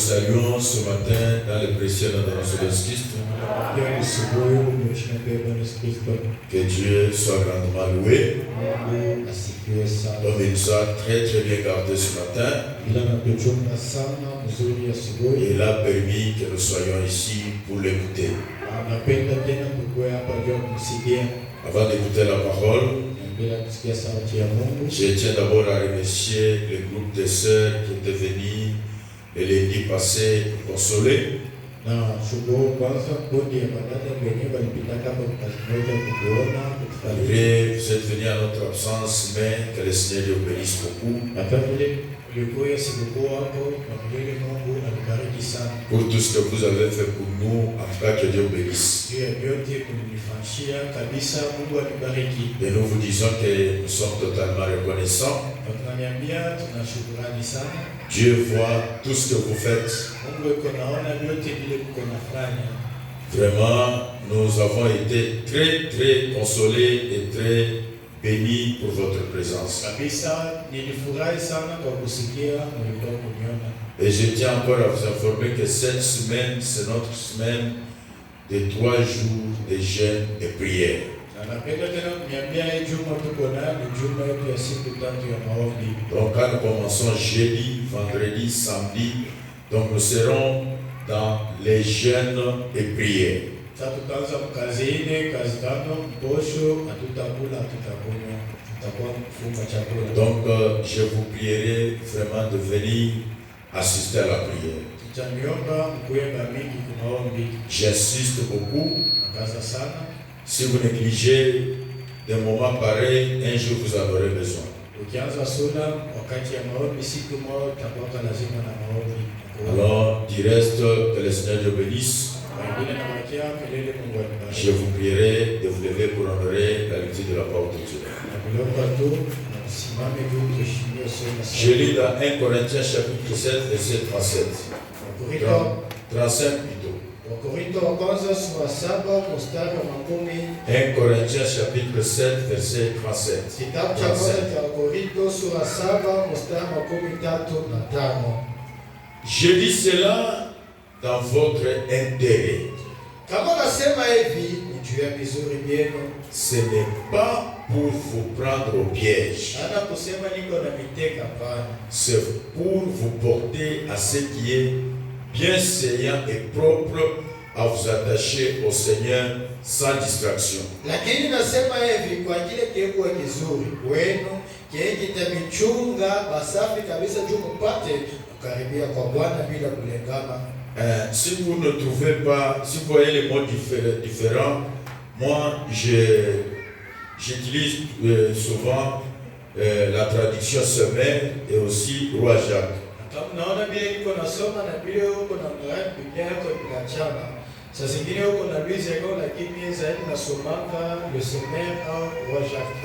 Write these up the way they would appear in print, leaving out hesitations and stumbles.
saluons ce matin dans le précieux nom de notre Jésus-Christ. Que Dieu soit grandement loué. Comme il nous a très bien gardé ce matin. Il a permis que nous soyons ici pour l'écouter. Avant d'écouter la parole, je tiens d'abord à remercier le groupe de sœurs qui étaient venus le lundi passé pour consoler. Malgré vous êtes venus à notre absence, mais que le Seigneur vous bénisse beaucoup. Pour tout ce que vous avez fait pour nous, en tout cas que Dieu vous bénisse. Et nous vous disons que nous sommes totalement reconnaissants. Dieu voit tout ce que vous faites. Vraiment, nous avons été très consolés et très bénis pour votre présence. Et je tiens encore à vous informer que cette semaine, c'est notre semaine de 3 jours de jeûne et prière. Donc quand nous commençons jeudi, vendredi, samedi, donc nous serons dans les jeûnes et prières. Donc je vous prierai vraiment de venir assister à la prière. J'insiste beaucoup. Si vous négligez des moments pareils, un jour vous en aurez besoin. Alors, du reste, que le Seigneur Dieu bénisse. Je vous prierai de vous lever pour honorer la lecture de la parole de Dieu. Je lis dans 1 Corinthiens chapitre 7, verset 37. 35 plutôt. 1 Corinthiens chapitre 7, verset 37. Je dis cela dans votre intérêt. Ce n'est pas pour vous prendre au piège. C'est pour vous porter à ce qui est bienséant et propre à vous attacher au Seigneur sans distraction. Si vous ne trouvez pas, si vous voyez les mots différents, moi j'utilise souvent la traduction Semeur et aussi Roi Jacques.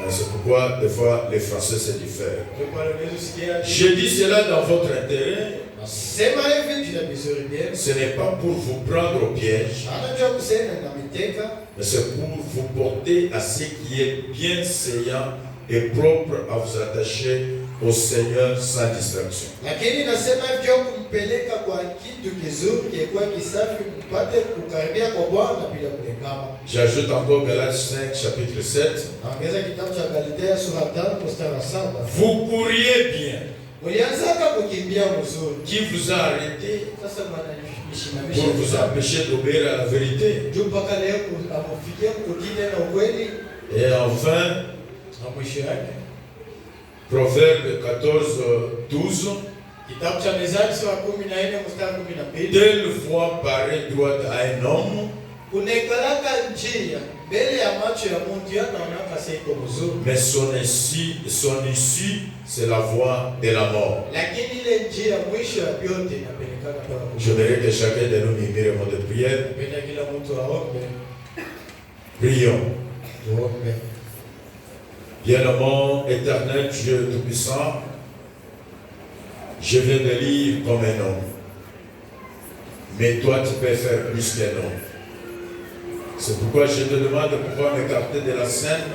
C'est pourquoi des fois les Français se diffèrent. Je dis cela dans votre intérêt. Ce n'est pas pour vous prendre au piège, mais c'est pour vous porter à ce qui est bienséant et propre à vous attacher au Seigneur sans distraction. J'ajoute encore Galates 5, chapitre 7. Vous courriez bien. Qui vous a arrêté pour vous empêcher d'obéir à la vérité? Et enfin, Proverbe 14, 12. Telle voie paraît droite à un homme, mais son issue, c'est la voie de la mort. Je voudrais que chacun de nous murmure un mot de prière. Prions. Bien-aimant, éternel Dieu Tout-Puissant, je viens de lire comme un homme. Mais toi, tu peux faire plus qu'un homme. C'est pourquoi je te demande de pouvoir m'écarter de la scène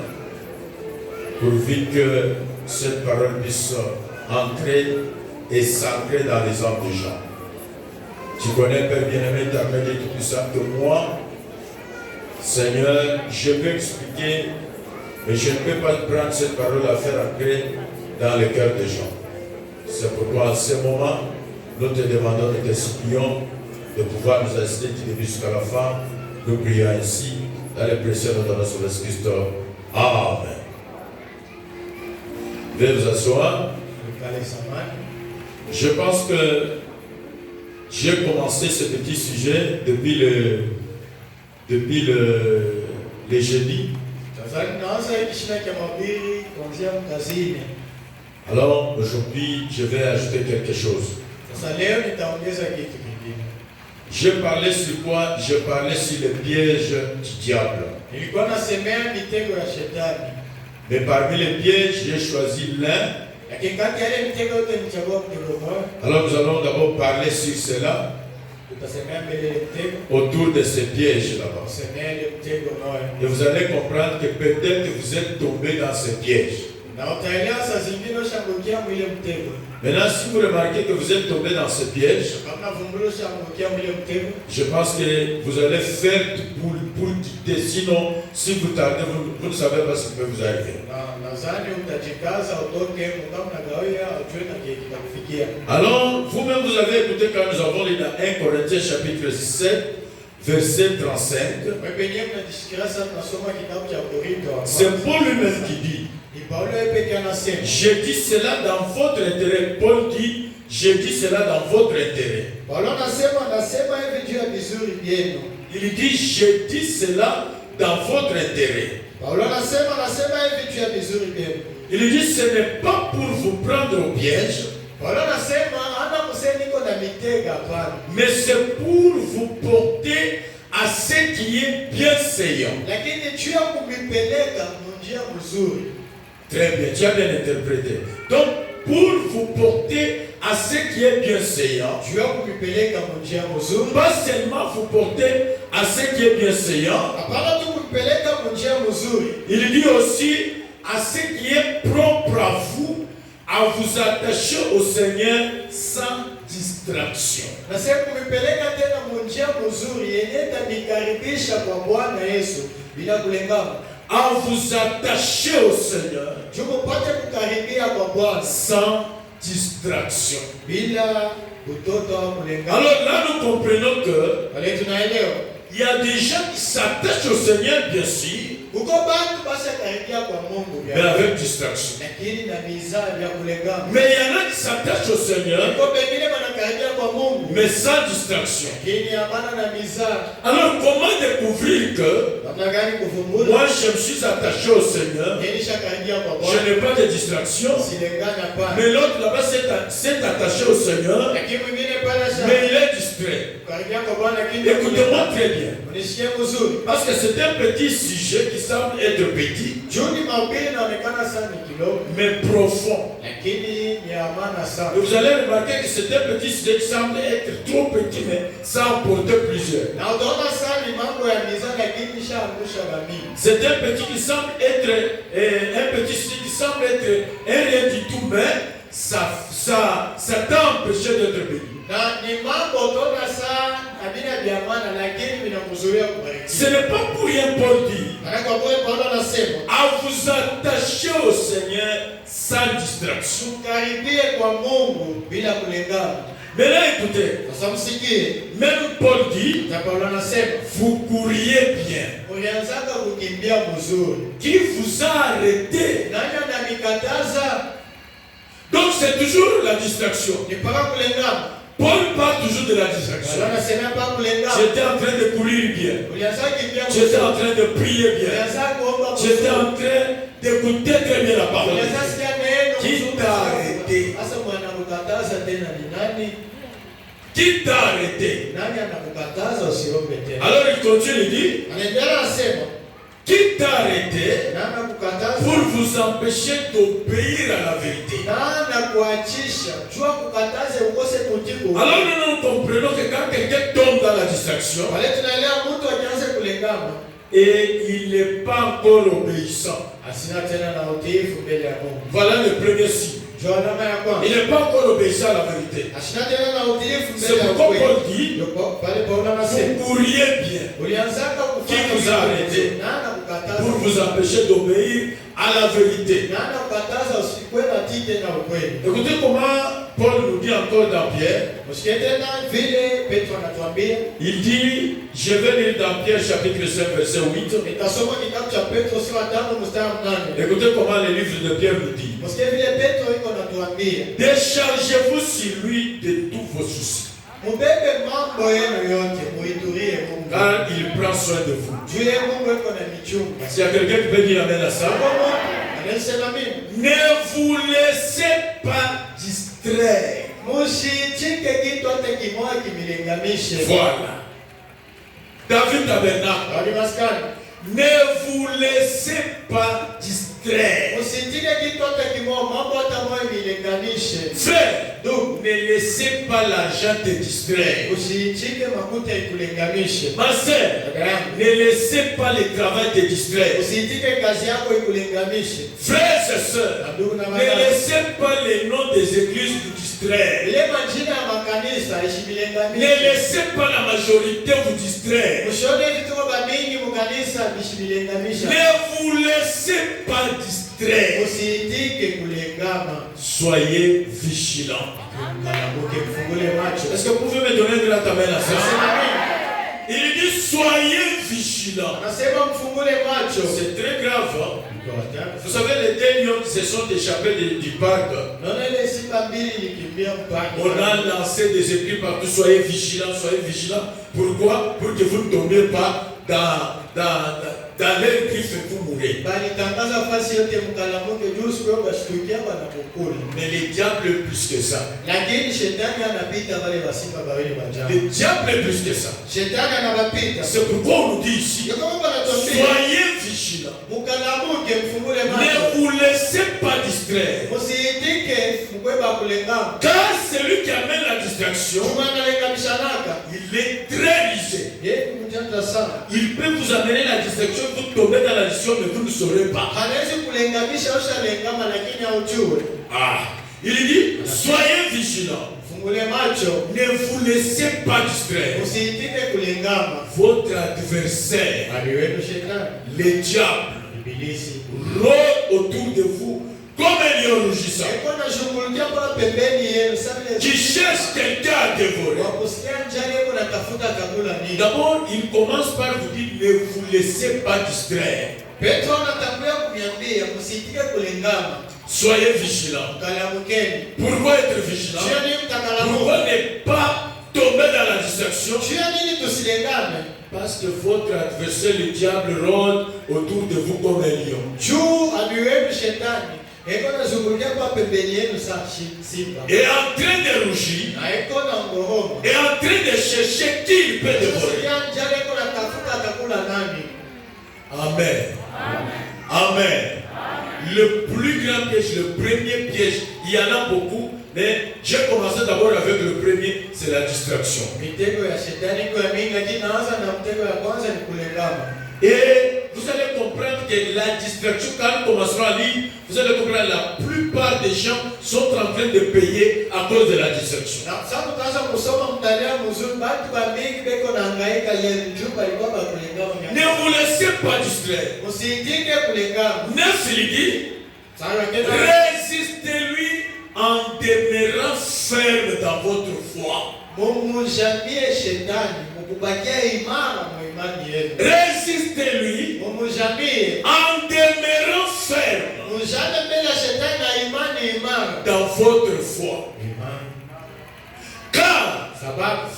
pourvu que cette parole puisse entrer et s'ancrer dans les âmes des gens. Tu connais, Père bien-aimé, ta main est plus puissante que moi. Seigneur, je peux expliquer, mais je ne peux pas prendre cette parole à faire entrer dans le cœur des gens. C'est pourquoi à ce moment, nous te demandons, nous te supplions de pouvoir nous assister du début jusqu'à la fin. Nous prions ainsi dans les précieux nom de notre Jésus-Christ. Amen. Veuillez vous asseoir. Je pense que j'ai commencé ce petit sujet depuis le jeudi. Alors aujourd'hui, je vais ajouter quelque chose. Je parlais sur quoi? Je parlais sur le piège du diable. Mais parmi les pièges, j'ai choisi l'un. Alors nous allons d'abord parler sur cela, autour de ces pièges là-bas. Et vous allez comprendre que peut-être que vous êtes tombé dans ces pièges. Maintenant, si vous remarquez que vous êtes tombé dans ce piège, je pense que vous allez faire pour quitter. Sinon, si vous tardez, vous ne savez pas ce qui peut vous arriver. Alors, vous-même, vous avez écouté quand nous avons lu dans 1 Corinthiens chapitre 7, verset 35. C'est Paul lui-même qui dit. Je dis cela dans votre intérêt. Paul dit, je dis cela dans votre intérêt. Il dit, je dis cela dans votre intérêt. Il dit, ce n'est pas pour vous prendre au piège, mais c'est pour vous porter à ce qui est bienséant. Très bien, tu as bien interprété. Donc, pour vous porter à ce qui est bienséant, pas seulement vous porter à ce qui est bienséant, il dit aussi à ce qui est propre à vous attacher au Seigneur sans distraction. À vous attacher au Seigneur sans distraction. Alors là, nous comprenons que il y a des gens qui s'attachent au Seigneur, bien sûr, mais avec distraction. Mais il y en a qui s'attachent au Seigneur, mais sans distraction. Alors comment découvrir que moi je me suis attaché au Seigneur, je n'ai pas de distraction, mais l'autre là-bas s'est attaché au Seigneur, mais il est distrait. Écoutez-moi très bien, parce que c'est un petit sujet qui semble être petit, mais profond. Et vous allez remarquer que c'est un petit sujet qui semble être trop petit, mais ça emporte plusieurs. C'est un petit qui semble être un petit sujet qui semble être un rien du tout, mais ça t'a empêché d'être béni. Ce n'est pas pour rien Paul dit à vous attacher au Seigneur sans distraction. Mais là écoutez, même Paul dit vous couriez bien. Qui vous a arrêté? Donc c'est toujours la distraction. Paul parle toujours de la distraction. J'étais en train de courir bien. J'étais en train de prier bien. J'étais en train d'écouter très bien la parole. Qui t'a arrêté? Qui t'a arrêté? Alors il continue, il dit qui t'a arrêté pour vous empêcher d'obéir à la vérité. Alors nous comprenons que quand quelqu'un tombe dans la distraction et il n'est pas encore obéissant, voilà le premier signe. Il n'est pas encore obéissant à la vérité. C'est pourquoi Paul dit, vous courriez bien. Qui vous a arrêté pour vous empêcher d'obéir à la vérité? Écoutez comment Paul nous dit encore dans Pierre. Il dit, je vais lire dans Pierre chapitre 5 verset 8. Écoutez comment le livre de Pierre nous dit. Déchargez-vous sur lui de tous vos soucis, car il prend soin de vous. S'il y a quelqu'un qui peut dire amen à ça. Ne vous laissez pas distraire. Voilà. David tabernacle. Ne vous laissez pas distraire. Frère, donc ne laissez pas l'argent te distraire. Ma sœur, ne laissez pas le travail te distraire. Frères et sœurs, ne laissez pas les noms des églises vous distraire. Ne laissez pas la majorité vous distraire. Ne vous laissez pas distraire. Soyez vigilants. Est-ce que vous pouvez me donner de la tabelle à ça? Il dit soyez vigilants. C'est très grave. Vous savez, les deux lions qui se sont échappés du parc. On a lancé des écrits partout. Soyez vigilants, soyez vigilants. Pourquoi? Pour que vous ne tombiez pas dans les griffes et vous mourrez. Mais le diable est plus que ça. Le diable est plus que ça. C'est pourquoi on nous dit ici, soyez vigilants. Ne vous laissez pas distraire. Car celui qui amène la distraction, il est très risé. Il peut vous amener la distraction, vous tombez dans la distraction, mais vous ne saurez pas. Il dit, soyez vigilants. Ne vous laissez pas distraire. Votre adversaire, le diable, rôde autour de vous comme un lion rugissant qui cherche quelqu'un à dévorer. D'abord, il commence par vous dire, ne vous laissez pas distraire. Soyez vigilants. Pourquoi être vigilant? Pourquoi ne pas tomber dans la distraction? Parce que votre adversaire, le diable, rôde autour de vous comme un lion. Et en train de rougir, et en train de chercher qui il peut dévorer. Amen. Amen. Le plus grand piège, le premier piège, il y en a beaucoup, mais j'ai commencé d'abord avec le premier, c'est la distraction. Et vous allez comprendre que la distraction, quand nous commencerons à lire, vous allez comprendre que la plupart des gens sont en train de payer à cause de la distraction. Ne vous laissez pas distraire. Neuf, il dit, résistez-lui en demeurant ferme dans votre foi. Résistez-lui en demeurant ferme dans votre foi. Car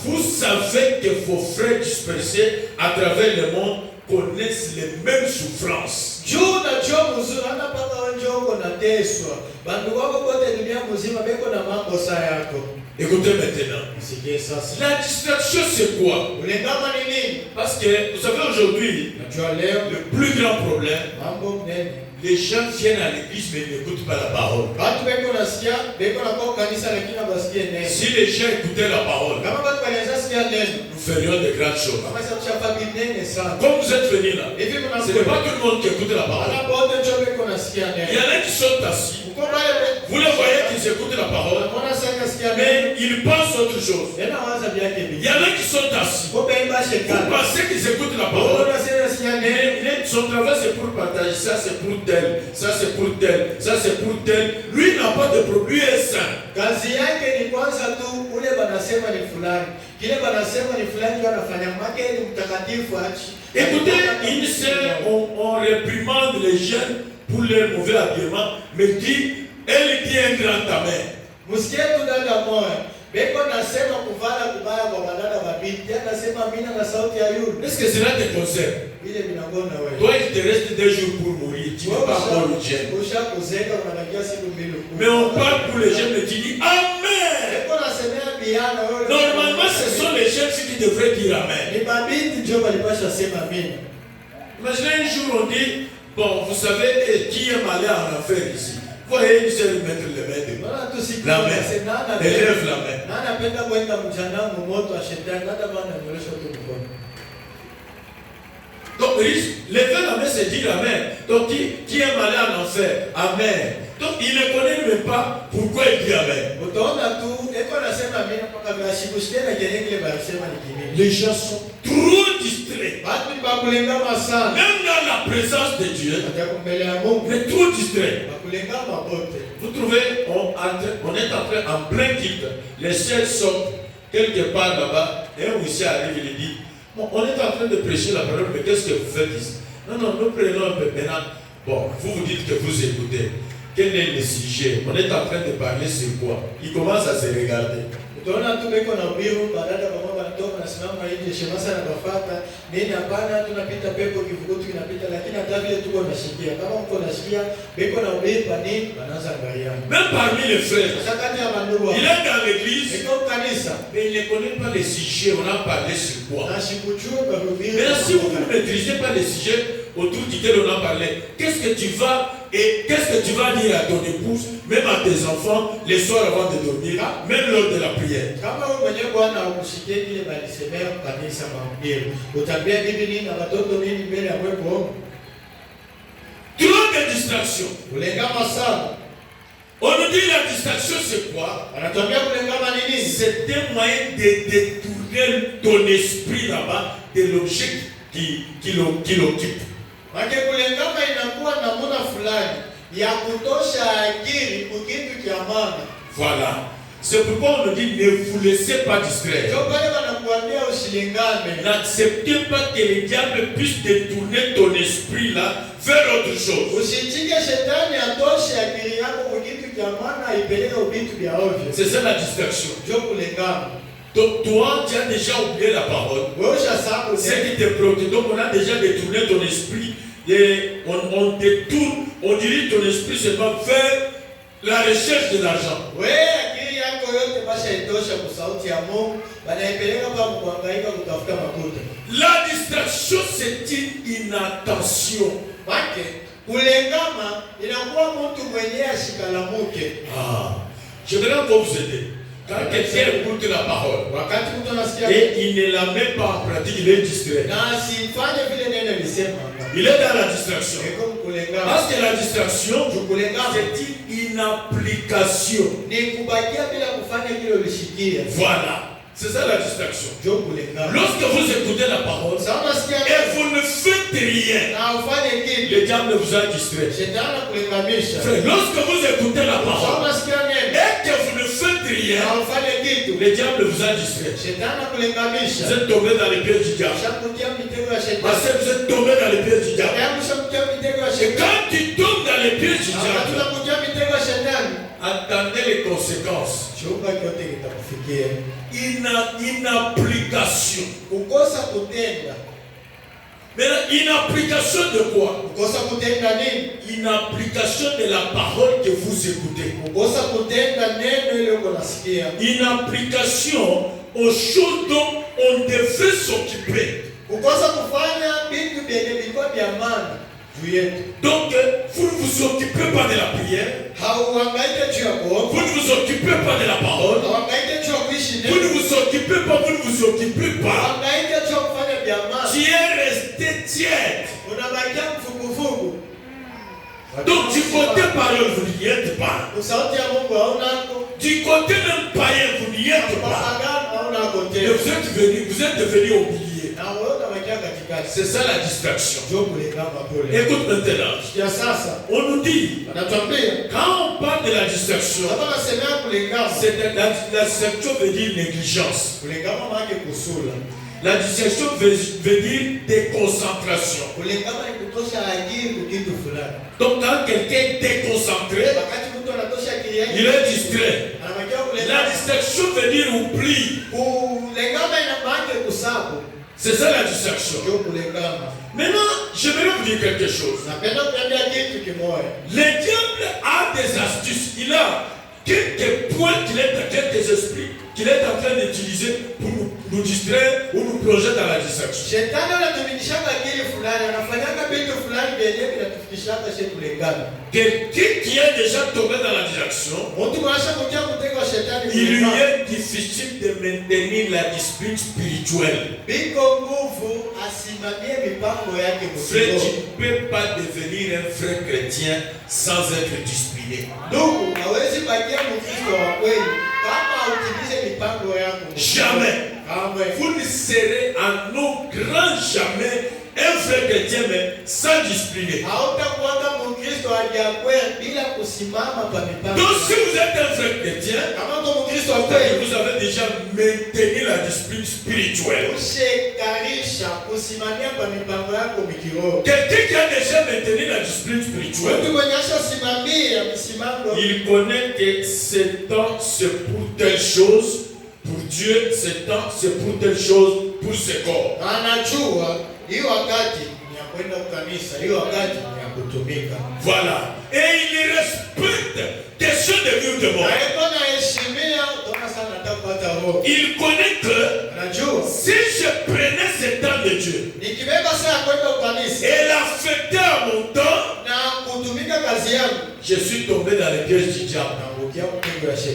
vous savez que vos frères dispersés à travers le monde connaissent les mêmes souffrances. Écoutez maintenant. La distraction, c'est quoi? Parce que vous savez aujourd'hui, le plus grand problème, les gens viennent à l'église mais ils n'écoutent pas la parole. Si les gens écoutaient la parole, nous ferions de grandes choses. Comme vous êtes venus là, ce n'est pas tout le monde qui écoute la parole. Il y en a qui sont assis. Vous les voyez qui ils pensent autre chose. Il y en a qui sont assis. Vous pensez qu'ils écoutent la parole. Son travail c'est pour partager. Ça c'est pour tel. Ça c'est pour tel. Ça c'est pour tel. Lui n'a pas de problème. Lui est saint. Écoutez, une sœur, on réprimande les jeunes pour leur mauvais habillement, mais dit, elle dit un grand amen. Est-ce que cela te concerne? Toi, il te reste 2 jours pour mourir. Tu ne vas pas mourir le jeune. Mais on parle pour les jeunes, mais tu dis amen. Normalement, ce sont les jeunes qui devraient dire amen. Imaginez un jour, on dit, bon, vous savez, qui aime aller en enfer ici? Voyez une seule mettre les mains devant. La main. Élève la main. Donc, lever la main, c'est dire amen. Donc, qui aime aller en enfer? Amen. Donc, il ne connaît même pas pourquoi il dit amen. Les gens sont trop distraits. Même dans la présence de Dieu, mais trop distraits. Vous trouvez, on est en plein culte. Les ciels sortent quelque part là-bas. Et un monsieur arrive, il dit, bon, on est en train de prêcher la parole, mais qu'est-ce que vous faites ici? Non, nous prenons un peu maintenant. Bon, vous dites que vous écoutez. Quel est le sujet? On est en train de parler sur quoi? Il commence à se regarder. Même parmi les frères, il est dans l'église, mais il ne connaît pas les sujets. On a parlé sur quoi? Mais si vous ne maîtrisez pas les sujets autour duquel on a parlé, qu'est-ce que tu vas dire à ton épouse, même à tes enfants, les soirs avant de dormir, même lors de la prière? Trop de distractions. On nous dit la distraction c'est quoi? C'est un moyen de détourner ton esprit là-bas de l'objet qui l'occupe. Voilà. C'est pourquoi on nous dit ne vous laissez pas distraire. N'acceptez pas que le diable puisse détourner ton esprit là vers autre chose. C'est ça la distraction. Donc toi, tu as déjà oublié la parole. C'est qui te préoccupe. Donc on a déjà détourné ton esprit. Et on détourne, on dirige ton esprit seulement vers la recherche de l'argent. La distraction, c'est une inattention. Je vais encore vous aider. Quand quelqu'un écoute la parole et il ne la met pas en pratique, il est distrait. Il est dans la distraction. Parce que la distraction, c'est une application. Voilà. C'est ça la distraction. Lorsque vous écoutez la parole et vous ne faites rien, le diable vous a distrait. Lorsque vous écoutez la parole et que vous ne faites rien, le diable vous a distrait. Vous êtes tombé dans les pieds du diable. Parce que vous êtes tombé dans les pieds du diable. Et quand tu tombes dans les pieds du diable, attendez les conséquences. Une application. Mais une application de quoi? Une application de la parole que vous écoutez. Une application aux choses dont on devrait s'occuper. Donc, vous ne vous occupez pas de la prière. Vous ne vous occupez pas de la parole. Vous ne vous occupez pas, vous ne vous occupez pas. Tu es resté tiède. Donc du côté parole, vous n'y êtes pas. Du côté même païen, vous n'y êtes pas. Mais vous êtes devenus oubliés. C'est ça la distraction. Écoute maintenant. On nous dit, quand on parle de la distraction, la distraction veut dire négligence. La distraction veut dire déconcentration. Donc quand quelqu'un est déconcentré, il est distrait. La distraction veut dire oubli. C'est ça la distraction. Maintenant, j'aimerais vous dire quelque chose. Le diable a des astuces. Il a quelques points, quelques esprits qu'il est en train d'utiliser pour nous distraire ou nous plonger dans la distraction. Quelqu'un qui est déjà tombé dans la distraction, il lui est difficile de maintenir la discipline spirituelle. Frère, tu ne peux pas devenir un frère chrétien sans être discipliné. Jamais. Vous ne serez en nos grands jamais un frère chrétien mais sans discipliner. Donc si vous êtes un frère chrétien, vous avez déjà maintenu la discipline spirituelle. Quelqu'un qui a déjà maintenu la discipline spirituelle, il connaît que ce temps c'est pour telle chose. Pour Dieu, ce temps, c'est pour telle chose, pour ce corps. Voilà. Et il respecte des choses de vie ou de mort. Il connaît que si je prenais ce temps de Dieu et l'affectais à mon temps, je suis tombé dans les pièges du diable.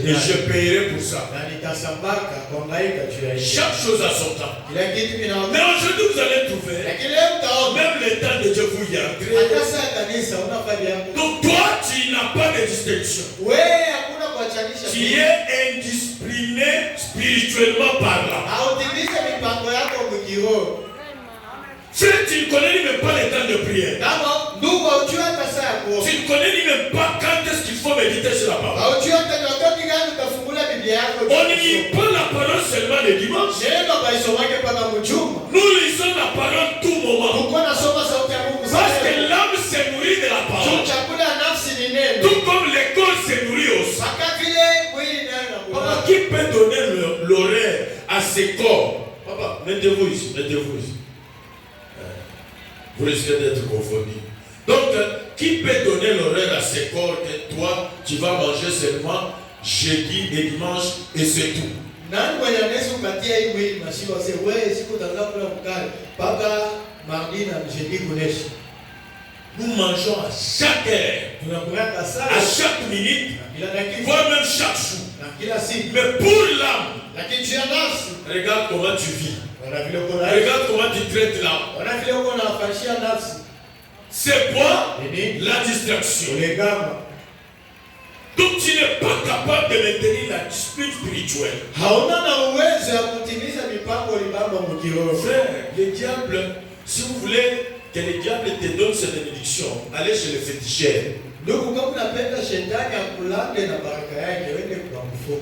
Et je paierai pour ça. Chaque chose a son temps. Mais aujourd'hui vous allez trouver, même le temps de Dieu vous y entrez. Donc toi tu n'as pas de distinction. Tu es indiscipliné spirituellement parlant. Frère, tu ne connais même pas les temps de prière. Tu ne connais même pas quand est-ce qu'il faut méditer sur la parole. On ne lit pas la parole seulement le dimanche. Nous lisons la parole tout moment. Parce que l'âme se nourrit de la parole. Tout comme le corps se nourrit aussi. Papa, qui peut donner l'oreille à ses corps? Papa, mettez-vous ici, mettez-vous ici. Vous risquez d'être confondus. Donc, qui peut donner l'horaire à ses corps que toi, tu vas manger seulement jeudi et dimanche et c'est tout? Nous mangeons à chaque heure, à chaque minute, voire même chaque jour. Mais pour l'âme, regarde comment tu vis. Regarde comment tu traites l'âme. C'est quoi? La distraction. Donc tu n'es pas capable de maintenir la discipline spirituelle. Frère, le diable, si vous voulez que le diable te donne cette bénédiction, allez chez le féticheur.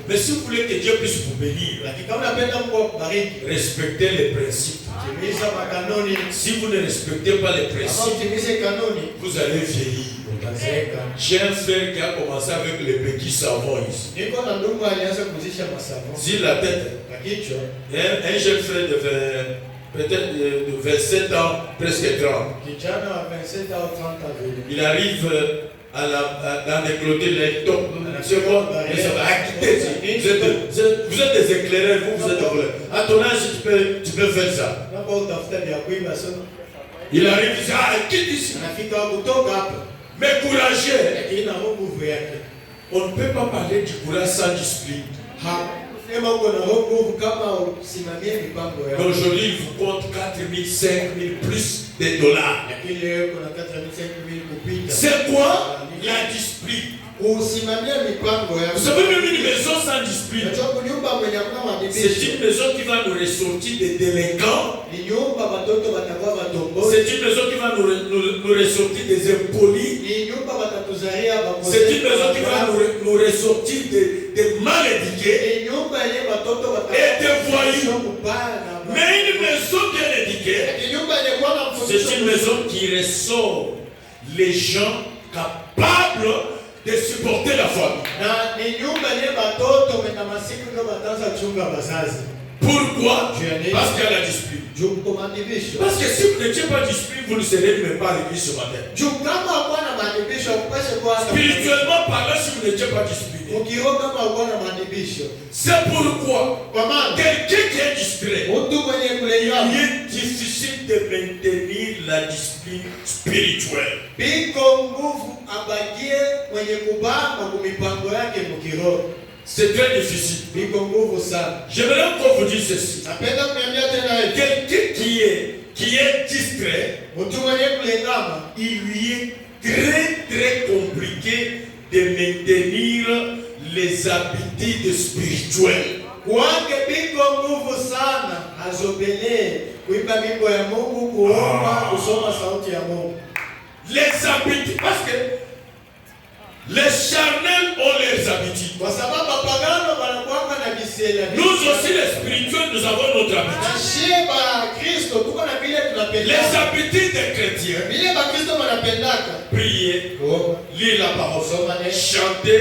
Mais si vous voulez que Dieu puisse vous bénir, respectez les principes. Si vous ne respectez pas les principes, vous allez vieillir. J'ai un frère qui a commencé avec les petits savons ici. Sur la tête. Un jeune frère de peut-être de 27 ans, presque 30. Il arrive dans les clôtures, les top. C'est quoi? Vous êtes des éclaireurs, vous êtes des voleurs. À ton âge, tu peux faire ça. Il arrive, il dit, ah, quitte ici. Mais courageux. On ne peut pas parler du courage sans discipline. Aujourd'hui, il vous compte 4 000, 5 000 plus de dollars. C'est quoi la discipline? Vous savez, même une maison sans discipline, c'est une maison qui va nous ressortir des délinquants. C'est une maison qui va nous ressortir des impolis. C'est une maison qui va nous ressortir des mal éduqués et des voyous. Mais une maison bien éduquée, c'est une maison qui ressort les gens capables de supporter la famille. Pourquoi? Parce qu'il y a la discipline. Parce que si vous n'étiez pas discipliné, vous ne serez même pas à l'église ce matin. Spirituellement parlant, si vous n'étiez pas discipliné. C'est pourquoi quelqu'un qui est distrait, il est difficile de maintenir la discipline spirituelle. C'est très difficile. J'aimerais encore vous dire ceci. Quelqu'un qui est distrait, il lui est très très compliqué de maintenir les habitudes spirituelles. Les habitudes, parce que les charnels ont leurs habitudes. Nous aussi les spirituels, nous avons notre habitude. Les habitudes des chrétiens: prier, lire la parole, chanter,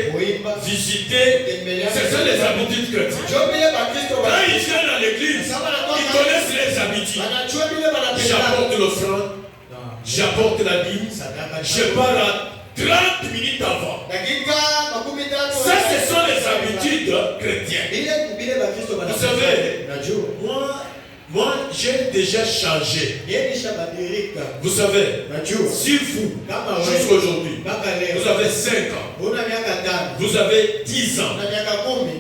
visiter. Ce sont les habitudes chrétiennes. Quand ils viennent à l'église, ils connaissent les habitudes. J'apporte l'offrande, j'apporte la dîme, je pars à 30 minutes avant. Ça, ce sont les habitudes chrétiennes. Vous savez, moi j'ai déjà changé. Vous savez, si vous, jusqu'à aujourd'hui, vous avez 5 ans, vous avez 10 ans,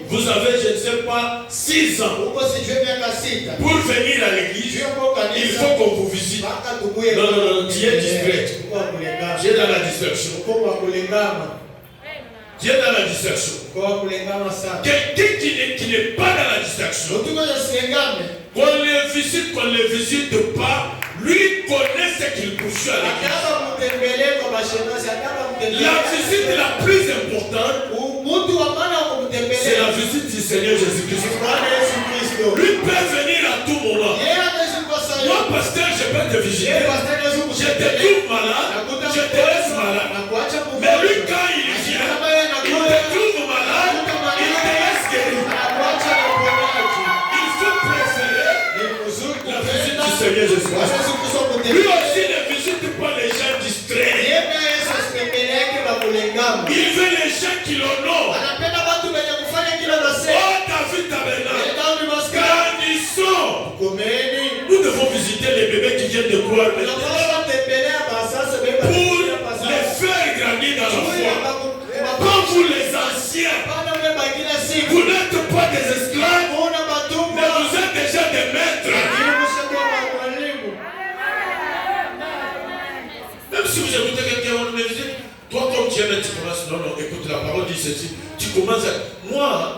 vous avez, je ne sais pas, 6 ans, pour venir à l'église, il faut qu'on vous visite. Non, tu es distrait. Tu es dans la distraction. Tu es dans la distraction. Quelqu'un qui n'est pas dans la distraction, qu'on ne le visite pas, lui connaît ce qu'il poursuit à l'église. La visite la plus importante, c'est la visite du Seigneur Jésus-Christ. Lui peut venir à tout moment. Moi, pasteur, je peux te visiter. Je te trouve malade, je te laisse malade. Mais lui, quand il vient, il te trouve malade, il te laisse guérir. Il faut préférer la visite du Seigneur Jésus-Christ. Lui aussi ne visite pas les gens distraits. Il veut les gens qui l'honorent. Oh, David Tabernacle, grandissons. Nous devons visiter les bébés qui viennent de croire pour les faire grandir dans la foi. Comme vous les anciens, vous n'êtes pas des esclaves, mais vous êtes déjà des maîtres. Même si vous écoutez quelqu'un, on me dit, toi comme tu es maître, tu commences, non, écoute, la parole dit ceci, tu commences à... Moi,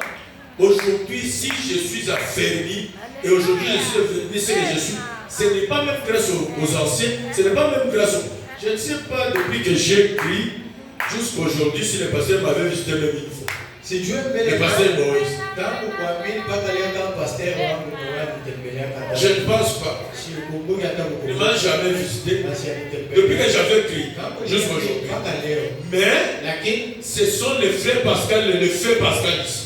aujourd'hui, si je suis affermi, et aujourd'hui je suis devenu ce que je suis, ce n'est pas même grâce aux anciens, ce n'est pas même grâce aux... Je ne sais pas depuis que j'écris jusqu'à aujourd'hui si le pasteur m'avait visité même une fois. Le pasteur Moïse. Je ne pense pas. Il ne m'a jamais visité depuis que j'avais écrit jusqu'à aujourd'hui. Mais ce sont les frères Pascal et les frères Pascal ici.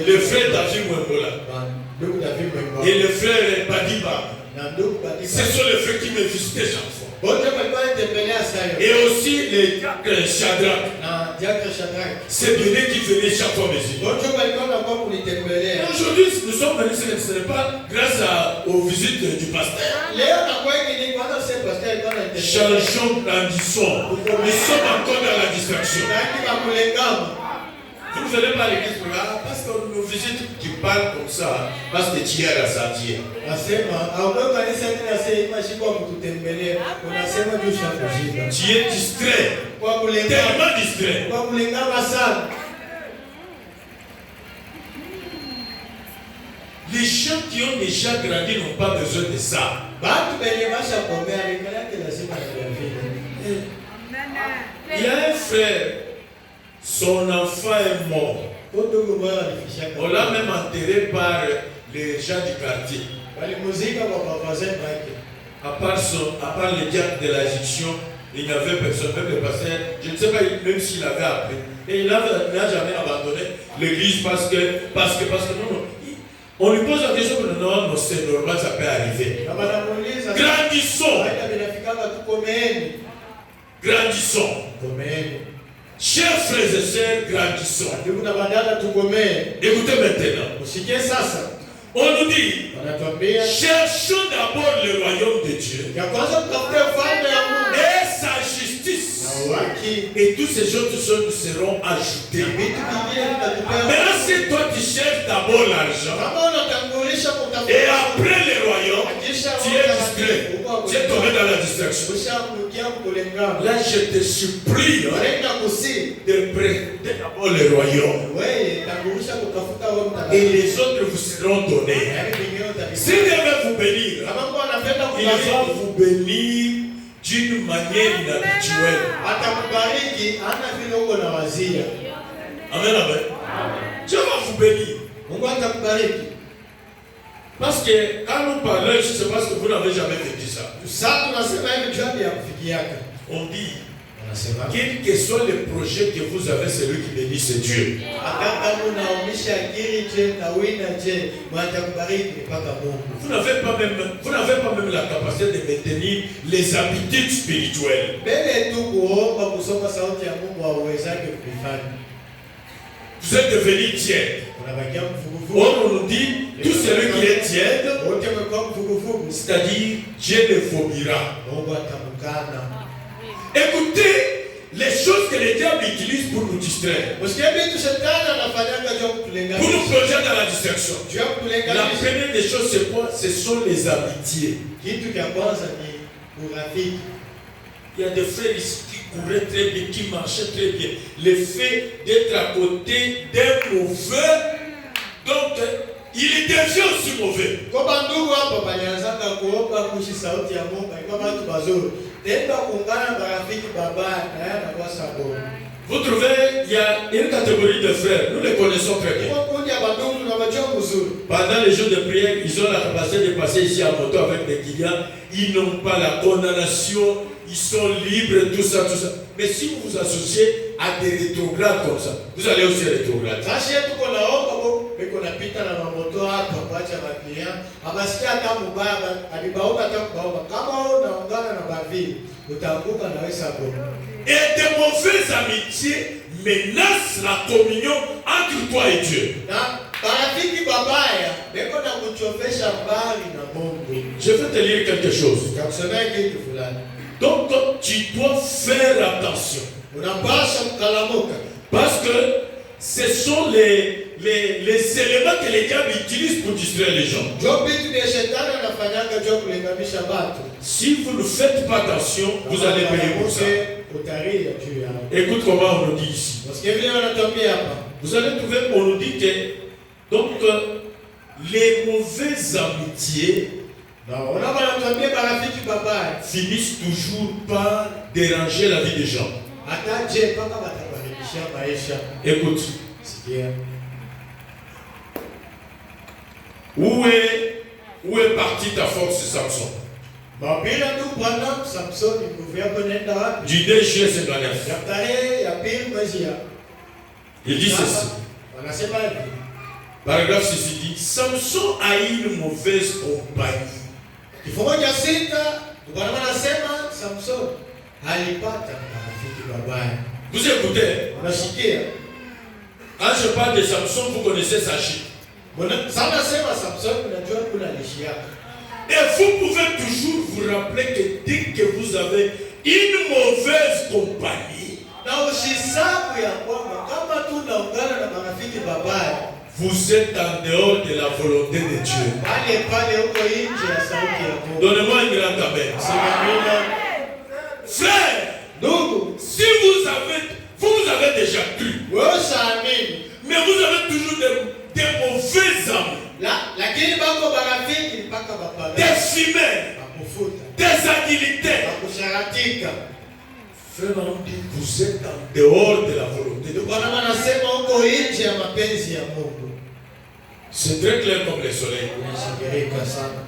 Le frère David Mwengola et le frère Badiba. Ce sont les frères qui me visitaient chaque fois. Et aussi les diacres Shadrach. C'est bien qui venaient chaque fois me visiter. Aujourd'hui, nous sommes venus, ce n'est pas grâce aux visites du pasteur. Changeons, grandissons. Nous sommes encore dans la distraction. Vous ne venez pas à l'église pour parce qu'on nous visite, tu parles comme ça, parce que tu es à la santé. Tu es distrait, tellement distrait. Les gens qui ont déjà grandi n'ont pas besoin de ça. Il y a un frère, son enfant est mort. On l'a même enterré par les gens du quartier. À part le diacre de la Jéction, il n'y avait personne, même le pasteur, je ne sais pas même s'il avait appelé. Et il n'a jamais abandonné l'église parce que non. On lui pose la question, non, c'est normal, ça peut arriver. Grandissons. Grandissons. Chers frères et sœurs, grandissons. Écoutez maintenant. On nous dit, cherchons d'abord le royaume de Dieu et sa justice. Et toutes ces choses nous seront ajoutées. Maintenant, si toi tu cherches d'abord l'argent et après le royaume, tu es distrait. Tu es tombé dans la distraction. Là, je te supplie de prêter d'abord le royaume. Et les autres vous seront donnés. Si Dieu veut vous bénir, il va vous bénir d'une manière inhabituelle. Amen, amen. Dieu va vous bénir. Parce que quand nous parlons, je sais pas ce que vous n'avez jamais vécu ça. On dit, quels que soient les projets que vous avez, celui qui bénit, c'est Dieu. Vous n'avez pas même la capacité de maintenir les habitudes spirituelles. Vous êtes devenu tiède. Or, on nous dit, tout celui qui est tiède, c'est-à-dire Dieu le vomira. Écoutez les choses que le diable utilise pour nous distraire, pour nous plonger dans la distraction. La première des choses, c'est quoi? Ce sont les amitiés. Il y a des frères ici qui couraient très bien, qui marchaient très bien. Le fait d'être à côté d'un mauvais, donc il devient aussi mauvais. Vous trouvez, il y a une catégorie de frères, nous les connaissons très bien. Pendant les jours de prière, ils ont la capacité de passer ici à moto avec des clients. Ils n'ont pas la condamnation, ils sont libres, tout ça. Mais si vous vous associez à des rétrogrades comme ça, vous allez aussi rétrograder. Et de mauvaises amitiés menacent la communion entre toi et Dieu. Je vais te lire quelque chose. Donc tu dois faire attention. Parce que ce sont les éléments que les diables utilisent pour distraire les gens. Si vous ne faites pas attention, vous allez payer pour ça. Écoute comment on nous dit ici. Vous allez trouver, on nous dit que donc les mauvaises amitiés finissent toujours par déranger la vie des gens. Écoute. Où est partie ta force, Samson? Du 2 juillet 59. Il dit ceci. Paragraphe ceci dit, Samson a eu une mauvaise compagnie. Vous écoutez? Quand je parle de Samson, vous connaissez sa chute. Et vous pouvez toujours vous rappeler que dès que vous avez une mauvaise compagnie, vous êtes en dehors de la volonté de Dieu. Donnez-moi un grand amen. Frère, si vous avez déjà cru, mais vous avez toujours des mauvais amis, des fumeurs, des adultères. Frère, vous êtes en dehors de la volonté de Dieu. C'est très clair comme le soleil.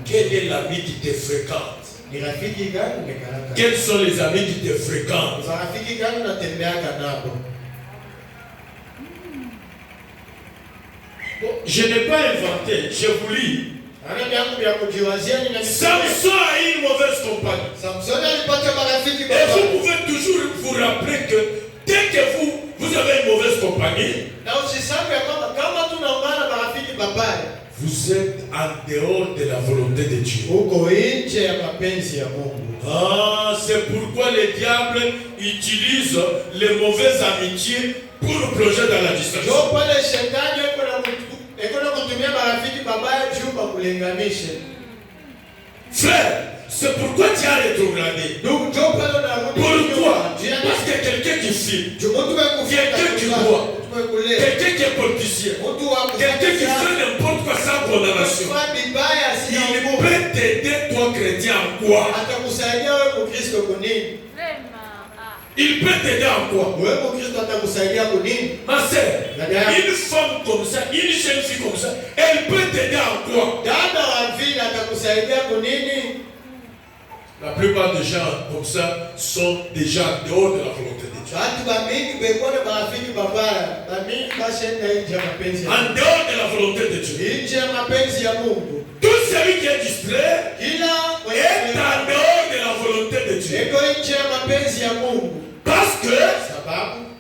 Quel est l'ami qui te fréquente? Quels sont les amis qui te fréquentent? Bon, je n'ai pas inventé, je vous lis. Samson a eu une mauvaise compagnie. Et vous pouvez toujours vous rappeler que dès que vous avez une mauvaise compagnie, vous êtes en dehors de la volonté de Dieu. Ah, c'est pourquoi le diable utilise les mauvaises amitiés pour nous plonger dans la distraction. Frère, c'est pourquoi tu as rétrogradé. Pourquoi? Parce que quelqu'un qui filme, quelqu'un qui boit, quelqu'un qui est politicien, quelqu'un qui fait n'importe quoi sans condamnation, il peut t'aider, toi chrétien, en quoi? Il peut t'aider en quoi? Ma sœur, une femme comme ça, une jeune fille comme ça, elle peut t'aider en quoi? La plupart des gens comme ça sont déjà en dehors de la volonté de Dieu. En dehors de la volonté de Dieu. Tout celui qui est distrait est en dehors de la volonté de Dieu. Parce que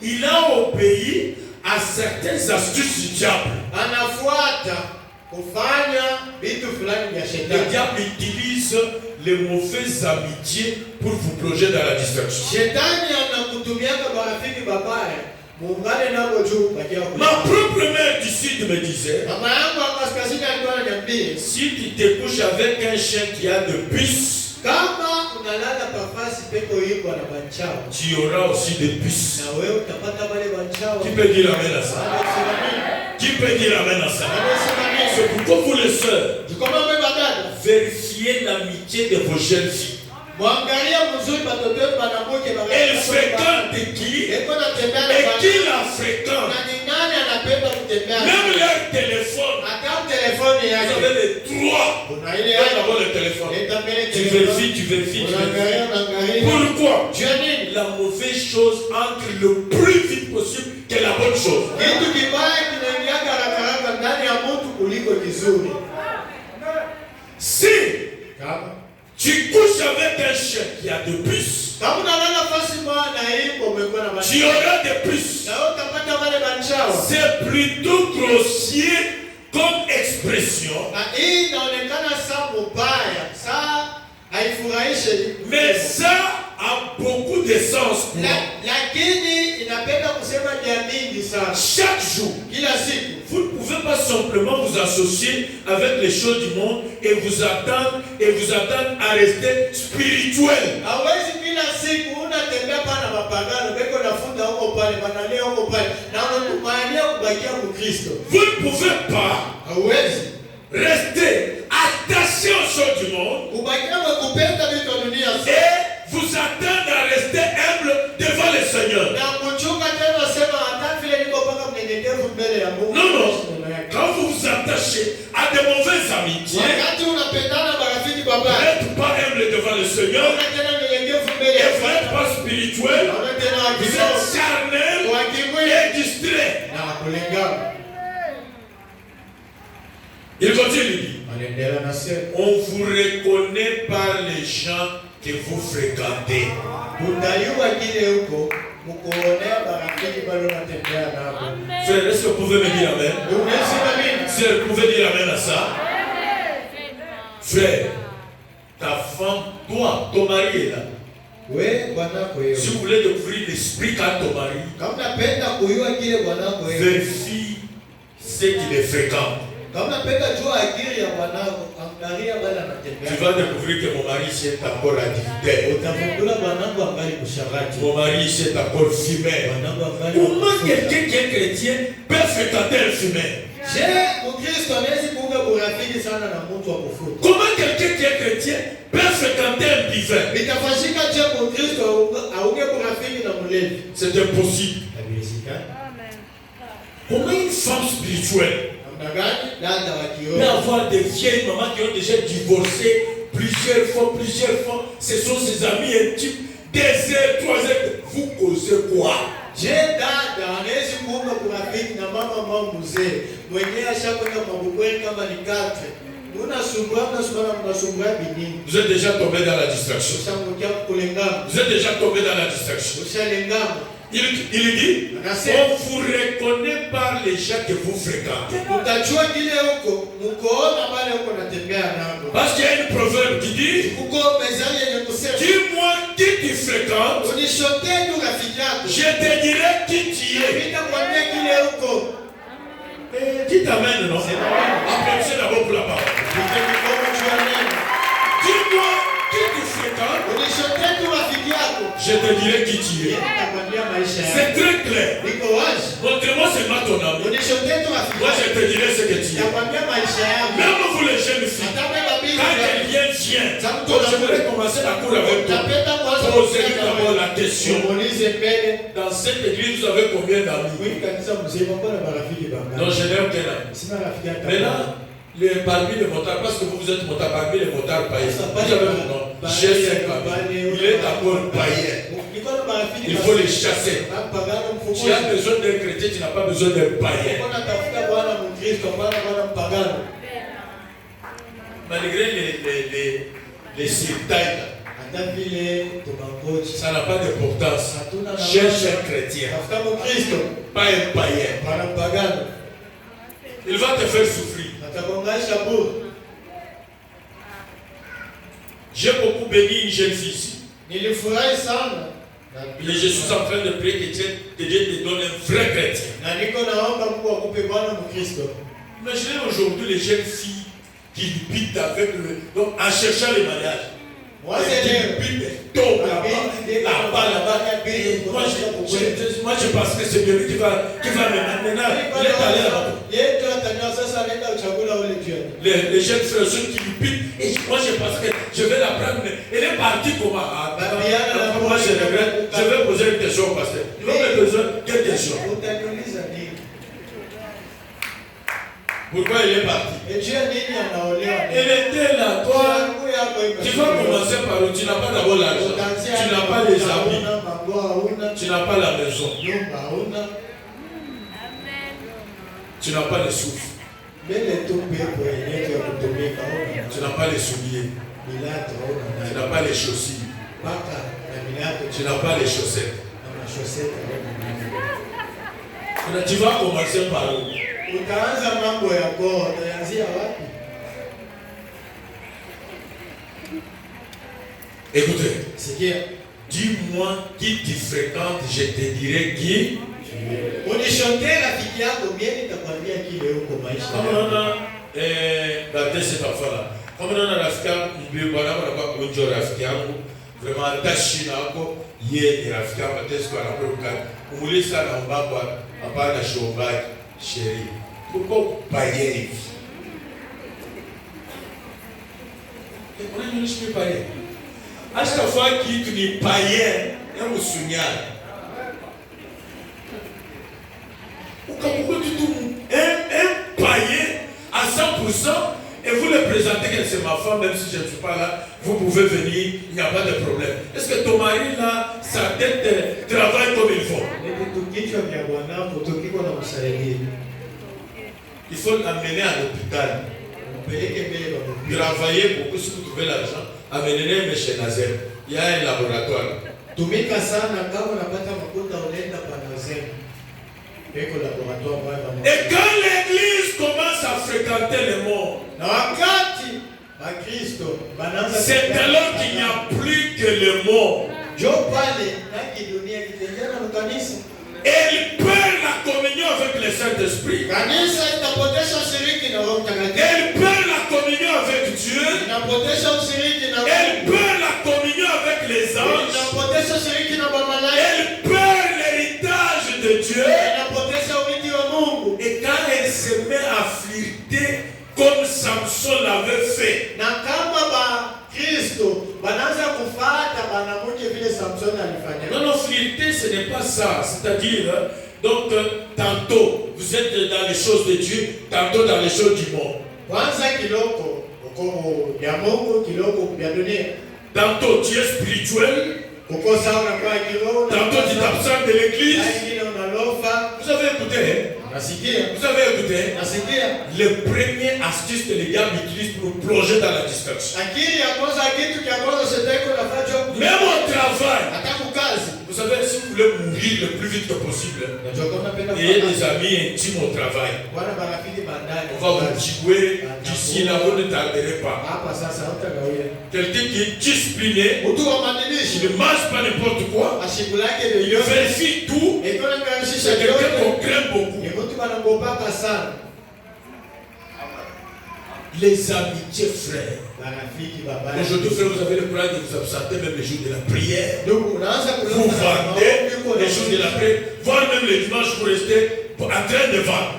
il a obéi à certaines astuces du diable. Le diable utilise les mauvaises amitiés pour vous plonger dans la distraction. Ma propre mère du sud me disait, si tu te couches avec un chien qui a de puces, tu auras aussi des puces. Qui peut dire amen à ça? Qui peut dire amen à ça? C'est pourquoi vous les sœurs, vérifiez l'amitié de vos jeunes filles. Elle fréquente qui? Et qui la fréquente? Même leur téléphone. Vous avez les trois. D'abord le téléphone. Tu vérifies. Pourquoi? La mauvaise chose entre le plus vite possible que la bonne chose. Si tu couches avec un chien qui a de puces, tu auras des puces. C'est plutôt grossier comme expression. Mais ça a beaucoup de sens. Chaque jour, vous ne pouvez pas simplement vous associer avec les choses du monde et vous attendre à rester spirituel. Vous ne pouvez pas rester attaché aux choses du monde et vous attendre à rester humble devant le Seigneur. Non. Quand vous vous attachez à de mauvaises amitiés, vous n'êtes pas humble devant le Seigneur et vous n'êtes pas spirituel, vous êtes charnel et distrait. Il continue. On vous reconnaît par les gens que vous fréquentez. Frère, est-ce que vous pouvez me dire amen? Si vous pouvez dire amen à ça. Frère, ta femme, toi, ton mari est là. Si vous voulez découvrir l'esprit qu'a ton mari, vérifie ceux qui les fréquentent. Tu vas découvrir que mon mari ici est encore adultère. Mon mari ici est encore fumeur. Comment quelqu'un qui est chrétien peut fréquenter un fumeur? Comment quelqu'un qui est chrétien peut fréquenter un buveur? C'est impossible. Comment une femme spirituelle peut avoir des vieilles mamans qui ont déjà divorcé plusieurs fois, ce sont ses amis intimes, 2 heures, 3 heures, vous causez quoi? Vous êtes déjà tombé dans la distraction. Vous êtes déjà tombé dans la distraction. Il dit, on vous reconnaît par les gens que vous fréquentez. Parce qu'il y a une proverbe qui dit, dis-moi qui tu fréquentes, je te dirai qui tu es. Qui t'amène, non? Applaudissez d'abord pour la parole. Dis-moi qui tu fréquentes, je te dirai qui tu es. C'est très clair. Montrez-moi seulement ton amour. Moi je te dirai ce que tu es. Même vous les jeunes filles, quand quelqu'un vient, je voudrais commencer la cour avec toi. Posez-lui d'abord la question. Dans cette église, vous avez combien d'amis? Non, je n'ai aucun ami. Maintenant, parmi les motards, parce que vous êtes motard, parmi les motards païens, vous avez mon nom. J'ai 5 amis. Il est d'abord païen. Il faut les chasser. Tu as besoin d'un chrétien, tu n'as pas besoin d'un païen. Malgré les cirtailles, ça n'a pas d'importance. Cherche un chrétien, pas un païen. Il va te faire souffrir. J'ai beaucoup béni une jeune fille ici. Et je suis en train de prier que Dieu te donne un vrai chrétien. Imaginez aujourd'hui les jeunes filles qui bitent avec donc en cherchant le mariage. Moi, je pense que c'est lui qui va maintenant. Il est allé là-bas. Les jeunes frères, ceux qui lui piquent, et moi je pense que je vais la prendre. Elle est partie comment? Moi je regrette. Je vais poser une question au pasteur. Il va me poser quelle question? Pourquoi elle est partie? Elle était là, toi. Tu vas commencer par où? Tu n'as pas d'abord l'argent. Tu n'as pas les habits. Tu n'as pas la maison. Tu n'as pas les souffles. Tu n'as pas les souliers. Tu n'as pas les chaussures. Tu n'as pas les chaussettes. Tu vas commencer par où? Écoutez, dis-moi qui tu fréquentes, je te dirai qui. Regardez cet enfant-là. Comme on a rafiki yangu, vraiment tashi nako ye rafiki yangu tesko anapoka. Umulisa na mbaba hapana shombaji chéri. Pourquoi payer hivi? On a une chemin païen. À chaque fois qu'il est païen, il me souviens. Un païen à 100%, et vous le présentez que c'est ma femme, même si je ne suis pas là, vous pouvez venir, il n'y a pas de problème. Est-ce que ton mari là, sa tête travaille comme il faut? Il faut l'amener à l'hôpital. Travailler beaucoup si vous trouvez l'argent. Amenez-le chez Nazer. Il y a un laboratoire. Et quand l'église commence à fréquenter le monde, c'est alors qu'il n'y a plus que le monde. Elle perd la communion avec les le Saint-Esprit. Elle perd la communion avec Dieu. Elle perd la communion avec les anges. Elle perd l'héritage de Dieu. Et quand elle se met à flirter comme Samson l'avait fait, non, flirter, ce n'est pas ça. C'est-à-dire, donc, tantôt, vous êtes dans les choses de Dieu, tantôt dans les choses du monde. Tantôt, tu es spirituel. Tantôt, tu t'absentes de l'église. Vous avez écouté, hein? Vous avez écouté? Le premier astuce que les gars utilisent pour plonger dans la distraction. Même au travail. Vous savez, si vous voulez mourir le plus vite que possible, ayez des amis intimes au travail. On va vous jouer d'ici là, vous ne tarderez pas. Quelqu'un qui est discipliné, il ne mange pas n'importe quoi, il vérifie tout, c'est quelqu'un qu'on craint beaucoup. Les amitiés, frères. Aujourd'hui, frère, vous avez le courage de vous absenter même les jours de la prière. Vous vendez les jours de la prière, voire même les dimanches pour rester en train de vendre.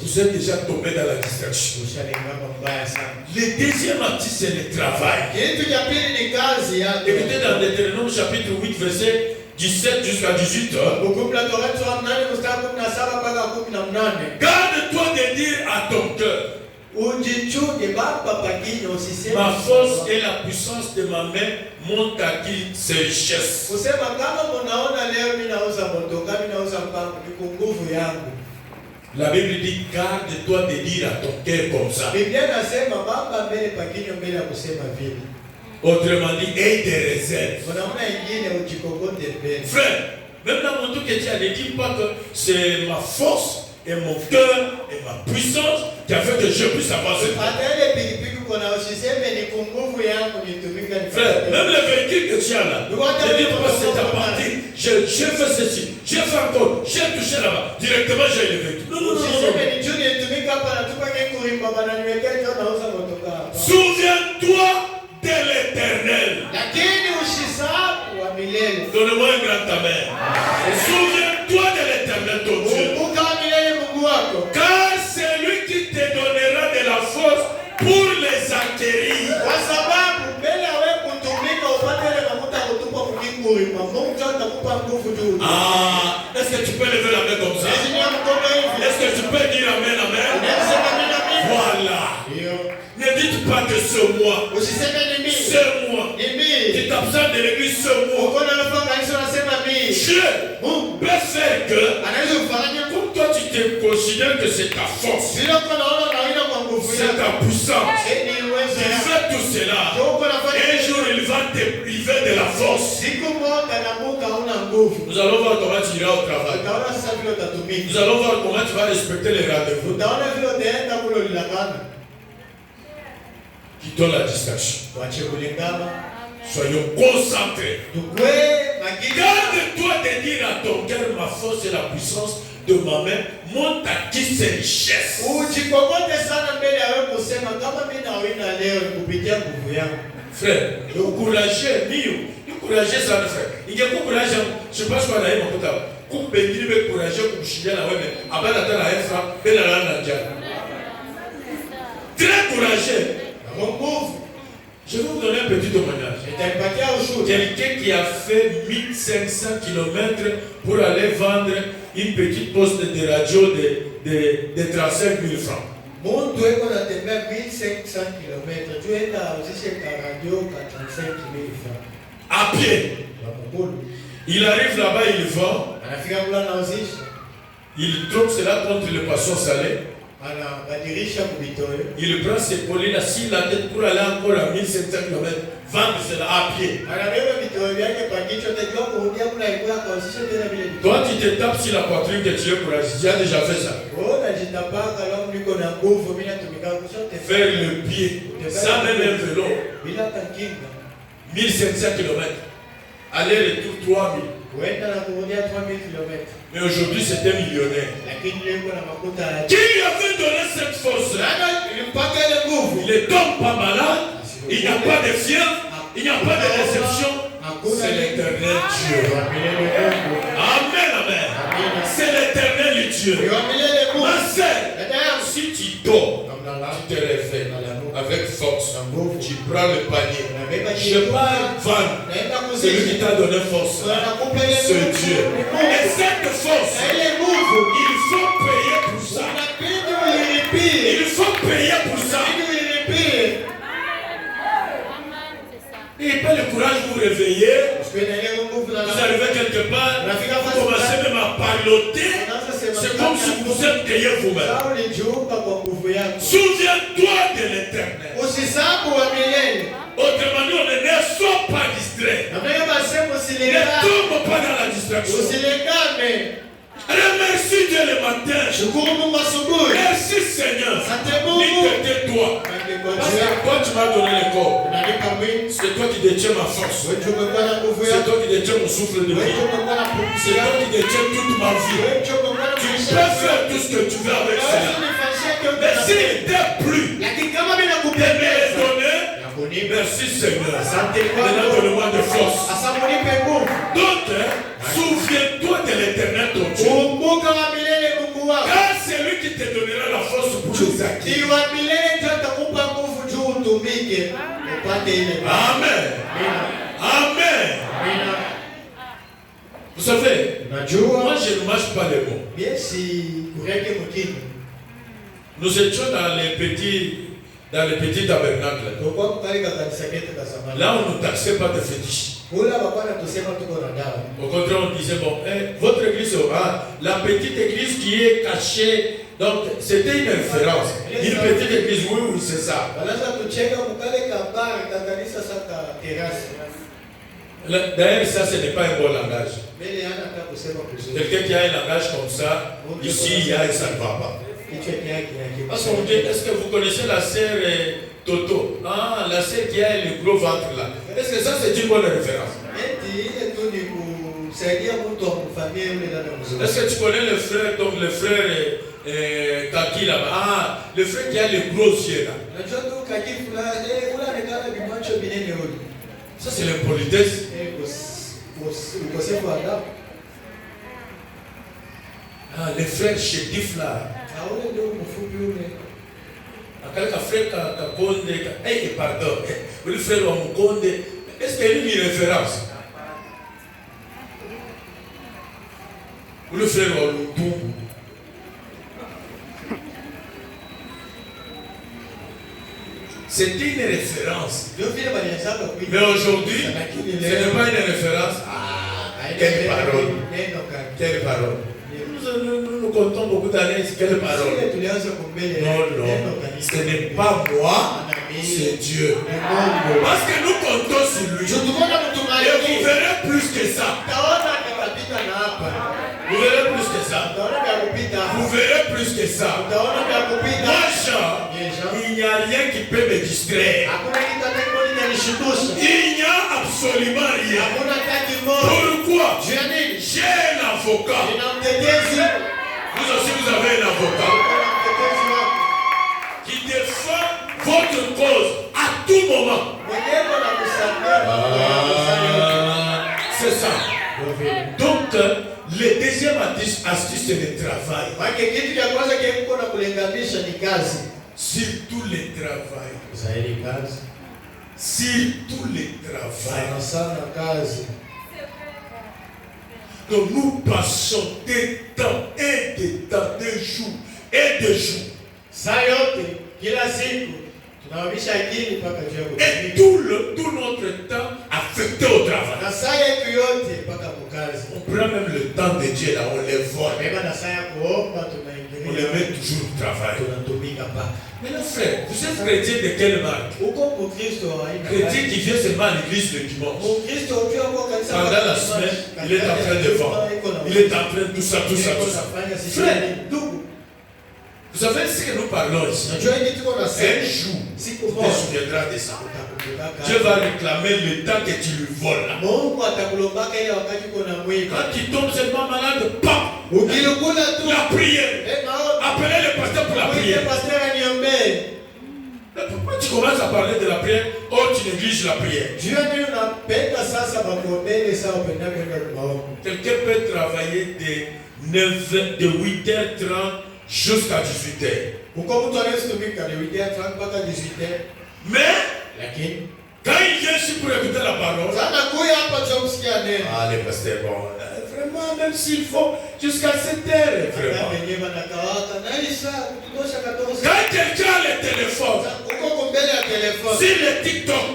Vous êtes déjà tombé dans la distraction. Le deuxième acte, c'est le travail. Écoutez dans Deutéronome chapitre 8, verset 17 jusqu'à 18. Garde-toi de dire à ton cœur: ma force et la puissance de ma main m'ont acquis ces richesses. La Bible dit: garde-toi de dire à ton cœur comme ça. Autrement dit, aie des réserves. Frère, même dans mon truc, ne dis pas que c'est ma force et mon cœur et ma puissance qui a fait que je puisse avancer. Frère, même le véhicule que tu as là, ne dis pas c'est ta partie. J'ai fait ceci, j'ai fait encore, j'ai touché là-bas. Directement, j'ai le véhicule. Non. Souviens-toi de l'Éternel. Donne-moi un grand amen. Souviens-toi de l'Éternel ton Dieu. Car c'est lui qui te donnera de la force pour les acquérir. Est-ce que tu peux lever la main comme ça? Est-ce que tu peux dire amen, amen? Voilà. Ne dites pas que c'est moi. C'est moi. Tu t'absentes de l'église, c'est moi. Dieu peut faire que, comme toi tu te considères que c'est ta force, c'est ta puissance, tu fais tout cela. Un jour il va te priver de la force. Nous allons voir comment tu iras au travail. Nous allons voir comment tu vas respecter les rendez-vous. Quittons la distraction. Soyons concentrés. Garde-toi de dire à ton cœur: ma force et la puissance de ma main m'ont acquis ces richesses. Frère, encouragez, encouragez ça, frère. Il y a encouragé, je ne sais pas ce qu'on a eu, mais coupe béni, mais encouragez, coupe chien, la web, après la terre, la FA, et la lande, très courageux. Je vais vous donner un petit témoignage. Quelqu'un qui a fait 1500 km pour aller vendre une petite poste de radio de 35 000 francs. À pied. Il arrive là-bas, il vend. Il trompe cela contre le poisson salé. Il prend ses collines assis la tête pour aller encore à 1700 km, vendre cela à pied. Toi, tu te tapes sur la poitrine que tu es courageux. Tu as déjà fait ça. Faire le pied, sans même un vélo. 1700 km. Aller-retour 3000. Mais aujourd'hui, c'est un millionnaire. Qui lui avait donné cette force? Il ne tombe pas malade, il n'y a pas de fièvre, il n'y a pas de déception. C'est l'éternel Dieu. Amen, amen. C'est l'éternel Dieu. Ma sœur, si tu dors, tu te réveilles avec force, tu prends le panier. Je pars vendre celui qui t'a donné force. C'est Dieu. Et cette force, il faut payer pour ça. Il faut payer pour ça. Et pas le courage de vous réveiller. Vous arrivez quelque part, vous commencez même à parloter. C'est comme si vous êtes payé vous-même. Souviens-toi de l'éternel. Autrement dit, ne sois pas distrait. Ne tombe pas dans la distraction. Remercie Dieu le matin. Merci Seigneur. Tais-toi. Parce que toi tu m'as donné le corps. C'est toi qui détiens ma force. C'est toi qui détiens mon souffle de vie. C'est toi qui détiens toute ma vie. Tu peux faire tout ce que tu veux avec cela. Mais s'il t'est plu de me les donner, merci Seigneur. Maintenant donne-moi de force. Donc, souviens-toi de l'éternel ton Dieu. Car c'est lui qui te donnera la force pour les acquis. Amen. Amen. Vous savez, moi je ne marche pas les mots. Nous étions dans les petits tabernacles. Là on ne taxait pas de fétiches. Au contraire, on disait, bon, votre église, la petite église qui est cachée, donc c'était une référence. Une petite église, oui, c'est ça. D'ailleurs, ça, ce n'est pas un bon langage. Quelqu'un qui a un langage comme ça, ici, il y a un ça ne va pas. Parce qu'on dit, est-ce que vous connaissez la sœur Toto? Ah, la sœur qui a le gros ventre là. Est-ce que ça c'est une bonne référence? Est-ce que tu connais le frère, donc le frère Kaki là-bas? Ah, le frère qui a les gros yeux là. Ça c'est l'impolitesse. Ah, le frère Chétif là. Quelqu'un frère Kakonde, pardon, le frère Wamukonde, est-ce qu'il y a une référence? Ou le frère Walutu? C'était une référence. Mais aujourd'hui, ce n'est pas une référence. Ah, quelle parole! Quelle parole! Nous comptons beaucoup d'années, quelle parole? Non, ce n'est pas moi, c'est Dieu. Parce que nous comptons sur lui. Et vous verrez plus que ça. Vous verrez plus que ça. Vous verrez plus que ça. Moi, Jean, il n'y a rien qui peut me distraire. Il n'y a absolument rien. Pourquoi? J'ai un avocat. Vous aussi, vous avez un avocat qui défend votre cause à tout moment. C'est ça. Donc, le deuxième astuce, c'est le travail. Surtout le travail. Surtout le travail. Donc nous passons des temps et des temps, des jours et des jours. Et tout notre temps affecté au travail. On prend même le temps de Dieu là, on les vole. On les met toujours au travail. Mais non frère, vous êtes chrétien de quelle marque? Chrétien qui vient seulement à l'église le dimanche. Pendant la semaine, il est en train de vendre. Il est en train de tout ça. Frère, Vous savez ce que nous parlons ici. Un jour, tu te souviendras de ça. Dieu va réclamer le temps que tu lui voles. Quand tu tombes seulement malade, pam! La prière. Appelez le pasteur pour la prière. Pourquoi tu commences à parler de la prière? Oh, tu négliges la prière. Quelqu'un peut travailler de 8h30 jusqu'à 18h. Mais quand il vient ici pour écouter la parole, les pasteurs, bon, vraiment, même s'il faut jusqu'à 7h, vraiment. Quand quelqu'un a le téléphone, sur le TikTok,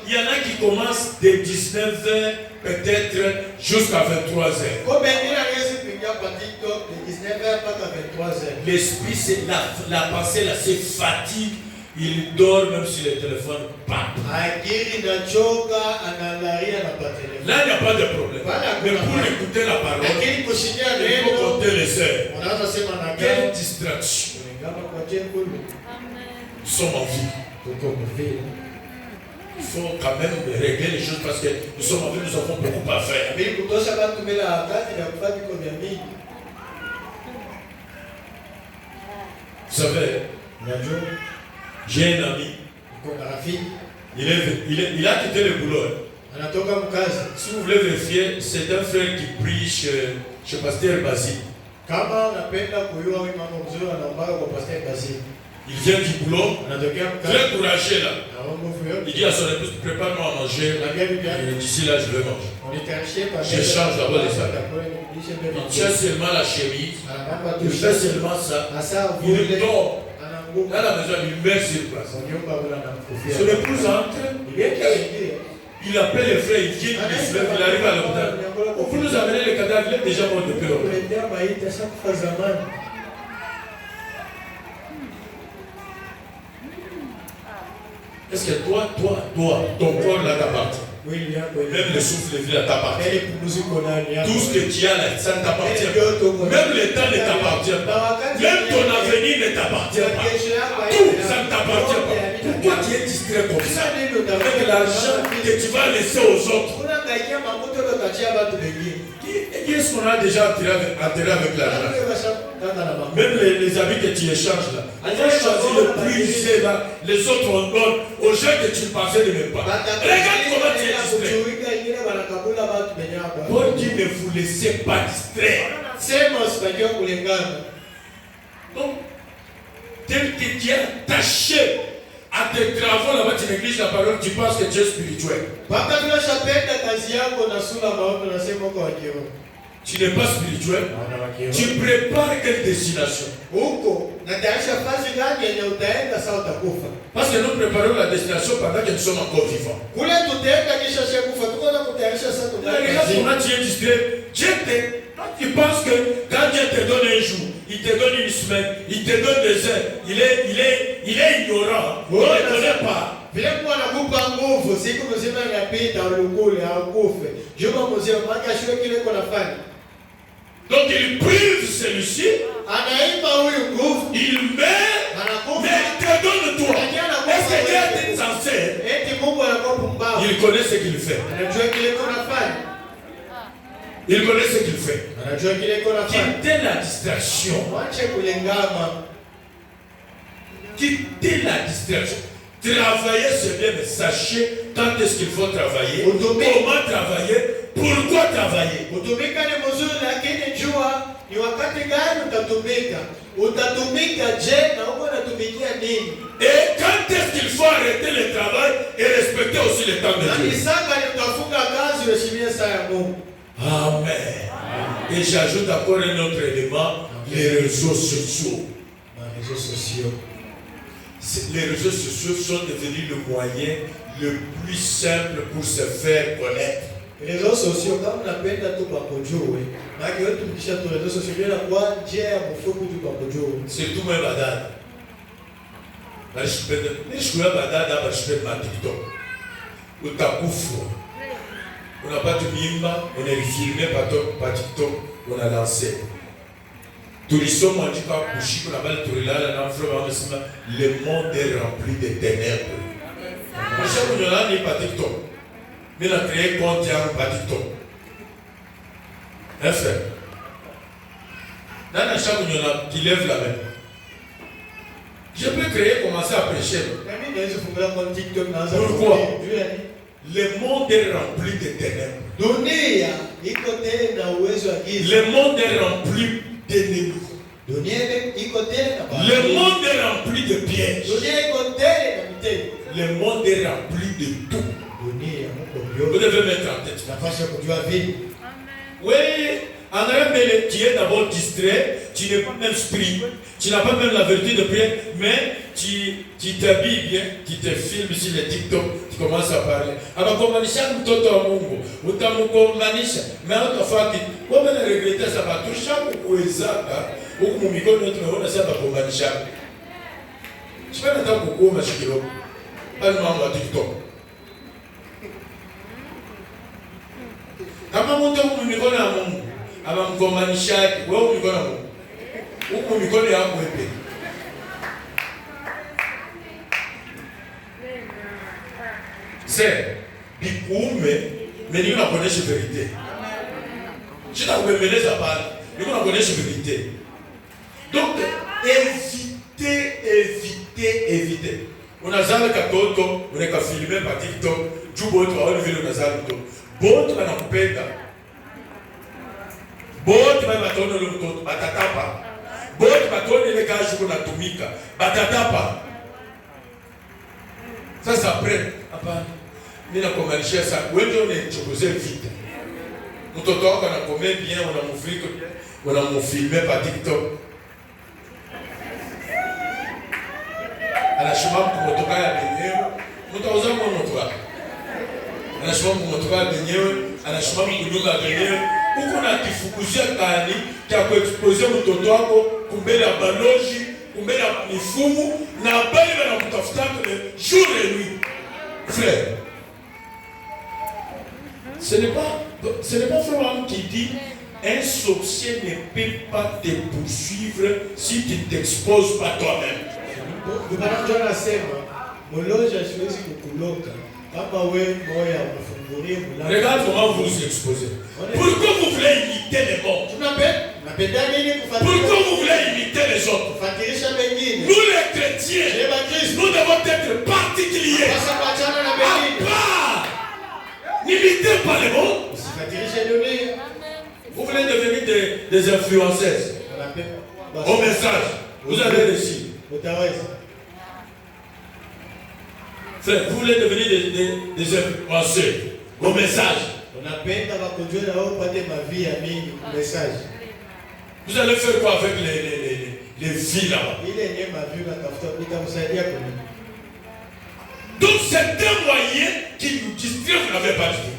il y en a qui commencent de 19h peut-être jusqu'à 23h. L'esprit, c'est la pensée là, c'est fatigue. Il dort même sur le téléphone. Là, il n'y a pas de problème. Mais pour écouter la parole, il faut compter les heures. Quelle distraction. Nous sommes en vie. Il faut quand même régler les choses parce que nous sommes en vie, nous avons beaucoup à faire. Vous savez, j'ai un ami, il a quitté le boulot. Si vous voulez vérifier, c'est un frère qui prie chez Pasteur Basile. Il vient du boulot, très courageux là. Il dit à son épouse, prépare-moi à manger. D'ici là, je vais manger. Je change d'abord les habits. Il tient seulement la chemise. Il fait seulement ça. Il dort. Dans la maison, il met sur place. Son épouse entre. Il appelle les frères, il vient, il arrive à l'hôpital. Vous nous amenez le cadavre, il est déjà mort depuis longtemps. Est-ce que toi, ton corps là t'appartient? Même le souffle de vie là t'appartient. Tout ce que tu as là, ça ne t'appartient pas. Même le temps ne t'appartient pas. Même ton avenir ne t'appartient pas. Tout, ça ne t'appartient pas. Pourquoi tu es distrait comme ça? Avec l'argent que tu vas laisser aux autres. Qui est-ce qu'on a déjà enterré avec l'argent? Même les habits que tu échanges là. On va choisir le plus usé là. Les autres on donne aux gens que tu pensais ne même pas. Regarde comment tu es distrait. Paul dit ne vous laissez pas distraire. Donc, tel que tu es attaché à tes travaux là-bas, tu négliges la parole, tu penses que tu es spirituel. Tu n'es pas spirituel. Tu prépares quelle destination? Parce que nous préparons la destination pendant que nous sommes encore vivants. Regarde comment tu es distrait. Tu penses que quand Dieu te donne un jour, il te donne une semaine, il te donne des heures, il est ignorant, il ne connaît pas. Donc il prive celui-ci, il meurt, mais il te donne toi. Est-ce que Dieu est censé? Il connaît ce qu'il fait. Il connaît ce qu'il fait. Quittez la distraction. Quittez la distraction. Travailler, c'est bien, mais sachez quand est-ce qu'il faut travailler, comment travailler, pourquoi travailler. Et quand est-ce qu'il faut arrêter le travail et respecter aussi le temps de Dieu. Amen. Et j'ajoute encore un autre élément, les réseaux sociaux. Les réseaux sociaux sont devenus le moyen le plus simple pour se faire connaître. Les réseaux sociaux, comme on appelle ça tout Bakojo, c'est tout même badad. Je suis badad, je suis ma TikTok. Ou ta koufou. On n'a pas de mimba, on est filmé par TikTok, on a lancé. Tulisoma andika kushiko na bali tulilala na mfano amesema le monde est rempli de ténèbres. Masha kunyola ni pa TikTok. Mimi na créer compte yangu pa TikTok. Frère. Dans chaque kunyola qui lève la main. Je peux créer, commencer à prêcher. Pourquoi? Le monde est rempli de ténèbres. Le monde est rempli d'ennemis. Le monde est rempli de pièges. Le monde est rempli de tout. Vous devez mettre en tête. Oui, en réalité, tu es d'abord distrait, tu n'es pas même spirituel, tu n'as pas même la vertu de prière, mais tu t'habilles bien, tu te filmes sur les TikTok, tu commences à parler. Alors, comme on mtoto wa Mungu, utamukombanisha, mais utafaki, kwa maana regrette ça va toucher kuwezaka, huku mumikono yetu tunaona sasa kukombanisha. Sipenda hata kukoma shikilo. Bali mambo ya TikTok. Kama mtu huku mikono ya Mungu, abamkombanisha, wewe mikono ya Mungu. Huku mikono yako wewe. C'est bikume mais nous on connaît la vérité. Je t'ai révélé ça par. Nous on connaît la vérité. Donc évitez. On a zala katoto, on est qu'à filmer par TikTok, tu bois tu vas lever le zala to. Bon tu vas na kupenda. Bon tu vas matona le mtoto, batatapa. Bon tu vas tourner les gars jusqu'au natumika, batatapa. Ça c'est après. Apa. Mimi na komalisha ça. Wewe ndio chokoze vite. Mtoto wako anakomea bien, unamfilmer par TikTok. Anashima kumotoka ya benyewe. Mtauza kwa motoka. Anashima kumotoka ya benyewe, anashima kunyuka ya benyewe. Huko na kifukuzia kani kia kuexposer mtoto wako kumbele ya baloji, kumbele ya mifumu na bali wanakutafuta jour et nuit. Frère, ce n'est pas Florent qui dit un sorcier ne peut pas te poursuivre si tu ne t'exposes pas toi-même. Regarde comment vous vous exposez. Pourquoi vous voulez imiter les morts? Pourquoi vous voulez imiter les autres? Nous les chrétiens, nous devons être particuliers. À part, n'imitez pas les morts. Vous voulez devenir des influenceuses. Au message, vous avez réussi. Frère, vous voulez devenir des influenceurs. Au message. Vous allez faire quoi avec les filles là-bas? Donc c'est un moyen qui nous distrait, vous n'avez pas dit.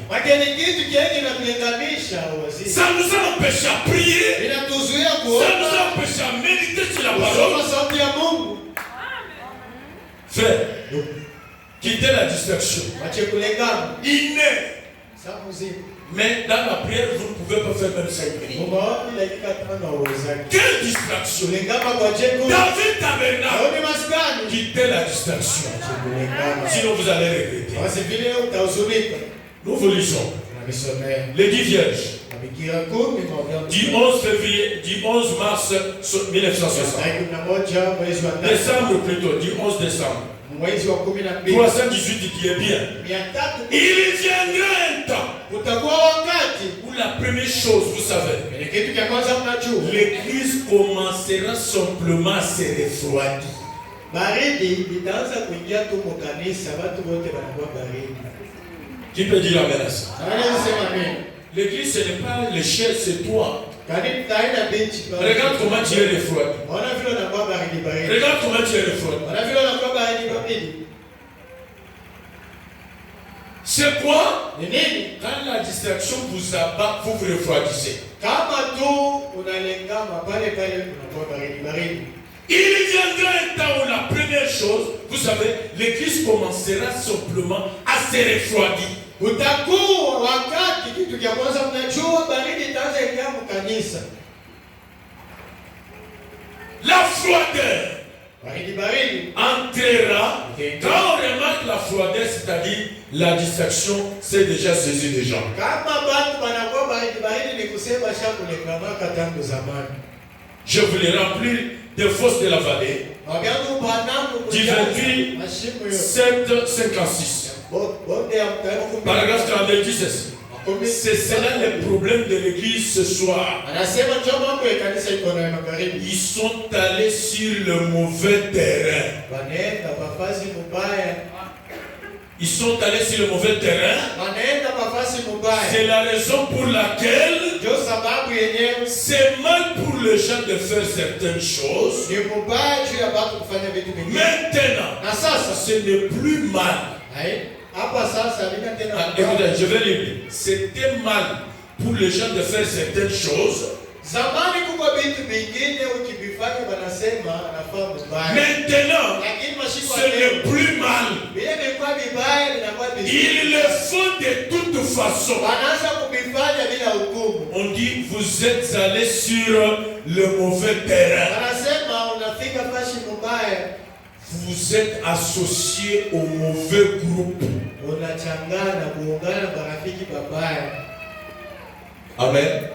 Ça nous empêche à prier. Ça nous empêche à méditer sur la parole. Frère, quittez la distraction. Il n'est. Mais dans la prière, vous ne pouvez pas faire même 5 minutes. Quelle distraction? David Tabernacle. Quittez la distraction. Sinon vous allez regretter. Nous vous lisons. Les 10 vierges. Du 11 février, du 11 mars 1960. Décembre plutôt, du 11 décembre. 318 qui est bien. Il viendra un temps où la première chose, vous savez, l'église commencera simplement à se refroidir. Qui peut dire amen à ça? L'église, ce n'est pas le chef, c'est toi. Regarde comment tu es refroidi. Regarde comment tu es refroidi. C'est quoi? Quand la distraction vous abat, vous vous refroidissez. Il viendra un temps où la première chose, vous savez, l'église commencera simplement à se refroidir. froideur entrera. Quand on remarque la froideur, c'est-à-dire la distraction, c'est déjà saisi des gens. Je voulais remplir des fosses de la vallée. Du 28, 7, 56. Paragraphe 32 dit ceci. C'est cela le problème de l'église ce soir. Ils sont allés sur le mauvais terrain. Ils sont allés sur le mauvais terrain. C'est la raison pour laquelle c'est mal pour les gens de faire certaines choses. Maintenant, ce n'est plus mal. Écoutez, je vais lire. C'était mal pour les gens de faire certaines choses. Maintenant, ce n'est plus mal. Ils le font de toute façon. On dit, vous êtes allés sur le mauvais terrain. Vous êtes associés au mauvais groupe. Amen.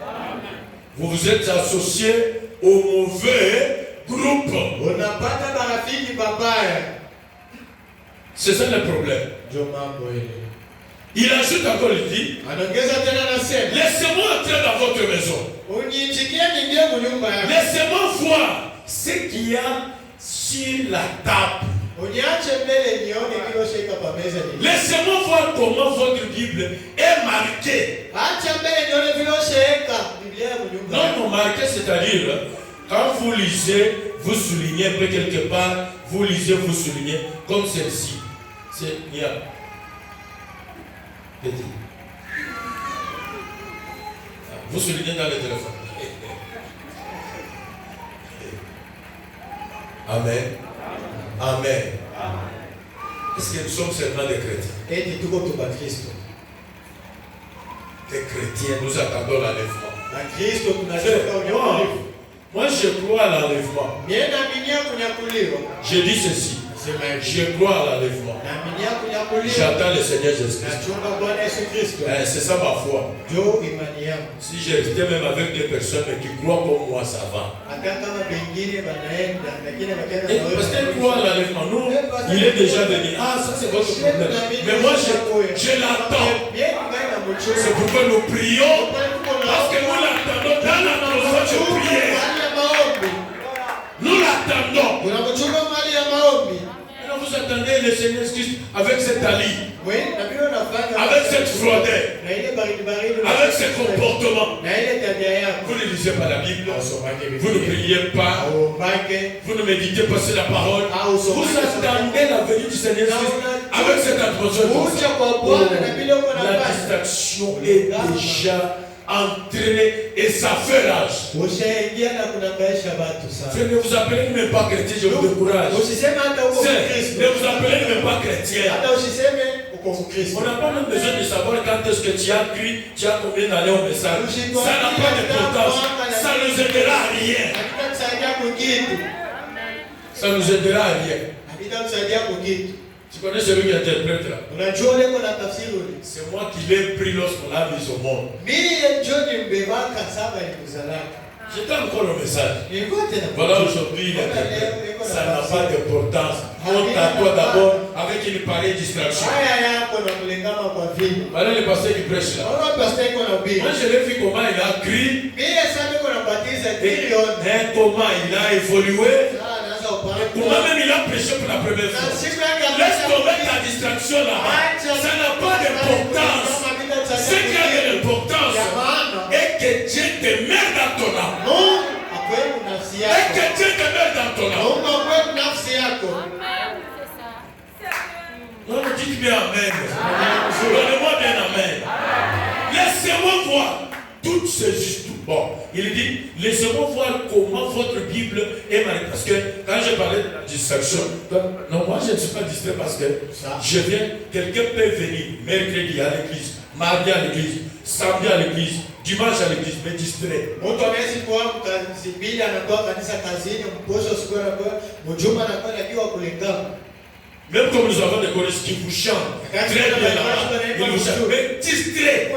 Vous vous êtes associés au mauvais groupe. C'est ça le problème. Il ajoute encore, il dit, laissez-moi entrer dans votre maison. Laissez-moi voir ce qu'il y a sur la table. Laissez-moi voir comment votre Bible est marquée. Non, marquée, c'est-à-dire, quand vous lisez, vous soulignez, après quelque part, vous lisez, vous soulignez, comme celle-ci. C'est bien. Petit. Vous soulignez dans le téléphone. Amen. Amen. Est-ce que nous sommes seulement des chrétiens? Des chrétiens, nous attendons l'enlèvement. Moi, je crois à l'enlèvement. Je dis ceci. Je crois à l'enlèvement. J'attends le Seigneur Jésus-Christ. C'est ça ma foi. Si j'étais même avec des personnes qui croient comme moi, ça va. Parce qu'elle croit à l'enlèvement. Nous, il est déjà venu. Ah, ça c'est votre problème. Mais moi, je l'attends. C'est pourquoi nous prions. Parce que nous l'attendons dans la maison de prière. Nous l'attendons. Vous attendez le Seigneur Christ avec cet ali, avec cette froideur, avec ce comportement. Vous ne lisez pas la Bible, vous ne priez pas, vous ne méditez pas sur la parole. Vous attendez la venue du Seigneur Christ avec cette atmosphère. La distraction est déjà entraîné et ça fait rage. Je ne vous appelez même pas chrétien, je vous décourage. Ne vous appelez même pas chrétien. On n'a pas même besoin de savoir quand est-ce que tu as cru, tu as combien d'années au message. Ça n'a pas d'importance. Ça ne nous aidera à rien. Ça ne nous aidera à rien. Tu connais celui qui interprète là? C'est moi qui l'ai pris lorsqu'on l'a mis au monde. J'étais encore le message. Voilà, aujourd'hui, il interprète. Ça n'a pas d'importance. Monte à toi d'abord avec une pareille distraction. Voilà le pasteur qui prêche là. Moi, je l'ai vu comment il a crié. Et comment il a évolué. Comment même il a prêché pour la première fois. Laisse tomber ta distraction là-bas. Ça n'a pas d'importance. Ce qui a de l'importance est que Dieu te met dans ton âme. Et que Dieu te met dans ton âme. Non, dites bien amen. Donnez-moi bien amen. Laissez-moi voir toutes ces histoires. Bon, il dit, laissez-moi voir comment votre Bible est marquée. Parce que quand je parlais de la distraction, non, moi je ne suis pas distrait parce que je viens, quelqu'un peut venir mercredi à l'église. mardi à l'église, samedi à l'église, dimanche à l'église, mais distrait. Même comme nous avons des choristes qui vous chantent très bien là-bas, ils vous chantent, mais distrait.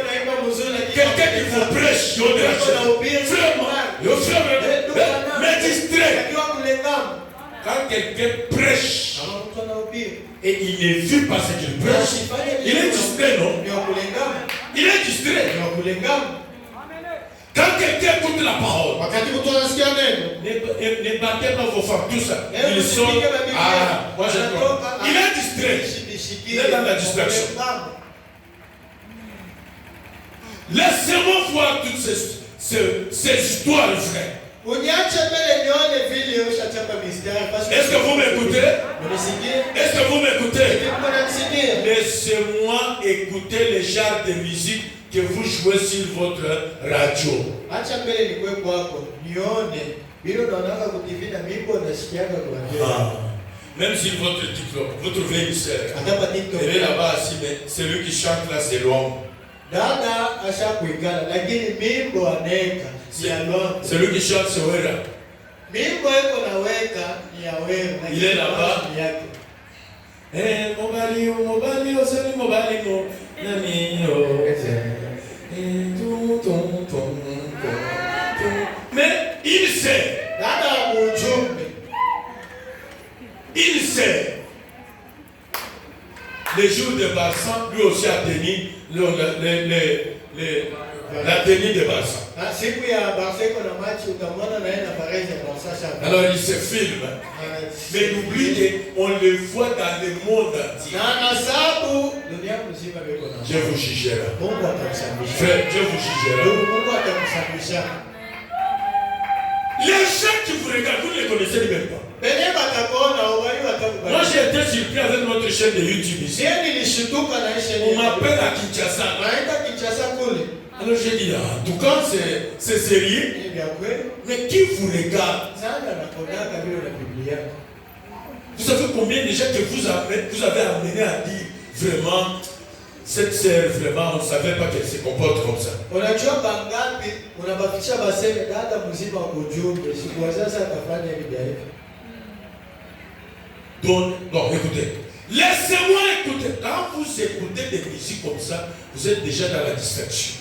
Quelqu'un qui vous prêche, mais distrait. Quand quelqu'un prêche et il n'est vu par ce qu'il prêche, il est distrait, non? Il est distrait. Quand quelqu'un écoute la parole, ne battez pas vos femmes, tout ça. Ils sont. Ah, moi je crois. Il est distrait. Il est dans la distraction. Laissez-moi voir toutes ces histoires, frère. Est-ce que vous m'écoutez? Est-ce que vous m'écoutez? Laissez-moi écouter les genres de musique que vous jouez sur votre radio. Même sur votre TikTok, vous trouvez une sœur. Elle est là-bas assis, mais celui qui chante là, c'est l'homme. Celui qui chante, c'est Wera. Il est là-bas. Mais il sait. Il sait. Les jours de Balsan, lui aussi a tenu la tenue de Balsan. Alors il se filme. Mais n'oublie qu'on le voit dans le monde entier. Je vous jugerai. Frère, je vous jugerai. Les gens qui vous regardent, vous ne les connaissez même pas. Moi j'ai été surpris avec notre chaîne de YouTube ici. On m'appelle à Kinshasa. Alors j'ai dit, en tout cas c'est sérieux. Mais qui vous regarde? Vous savez combien de gens que vous avez amené à dire vraiment, cette sœur, vraiment, on ne savait pas qu'elle se comporte comme ça. Donc, écoutez. Laissez-moi écouter. Quand vous écoutez des musiques comme ça, vous êtes déjà dans la distraction.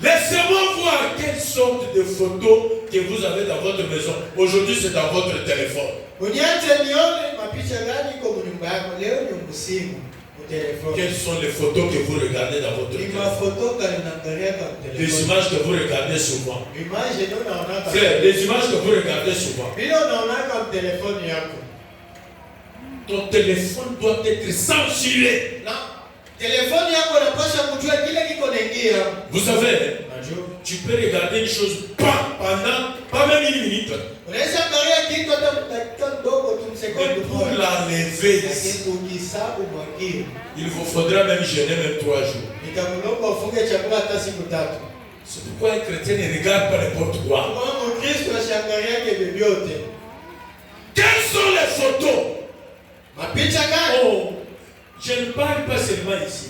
Laissez-moi voir quelle sorte de photos que vous avez dans votre maison. Aujourd'hui, c'est dans votre téléphone. Quelles sont les photos que vous regardez dans votre téléphone? Les images que vous regardez souvent. Frère, les images que vous regardez souvent. Ton téléphone doit être censuré. Vous savez, tu peux regarder une chose pendant pas même une minute. Pour l'enlever, il vous faudra même jeûner même 3 jours. C'est pourquoi un chrétien ne regarde pas n'importe quoi. Quelles sont les photos? Oh, je ne parle pas seulement ici,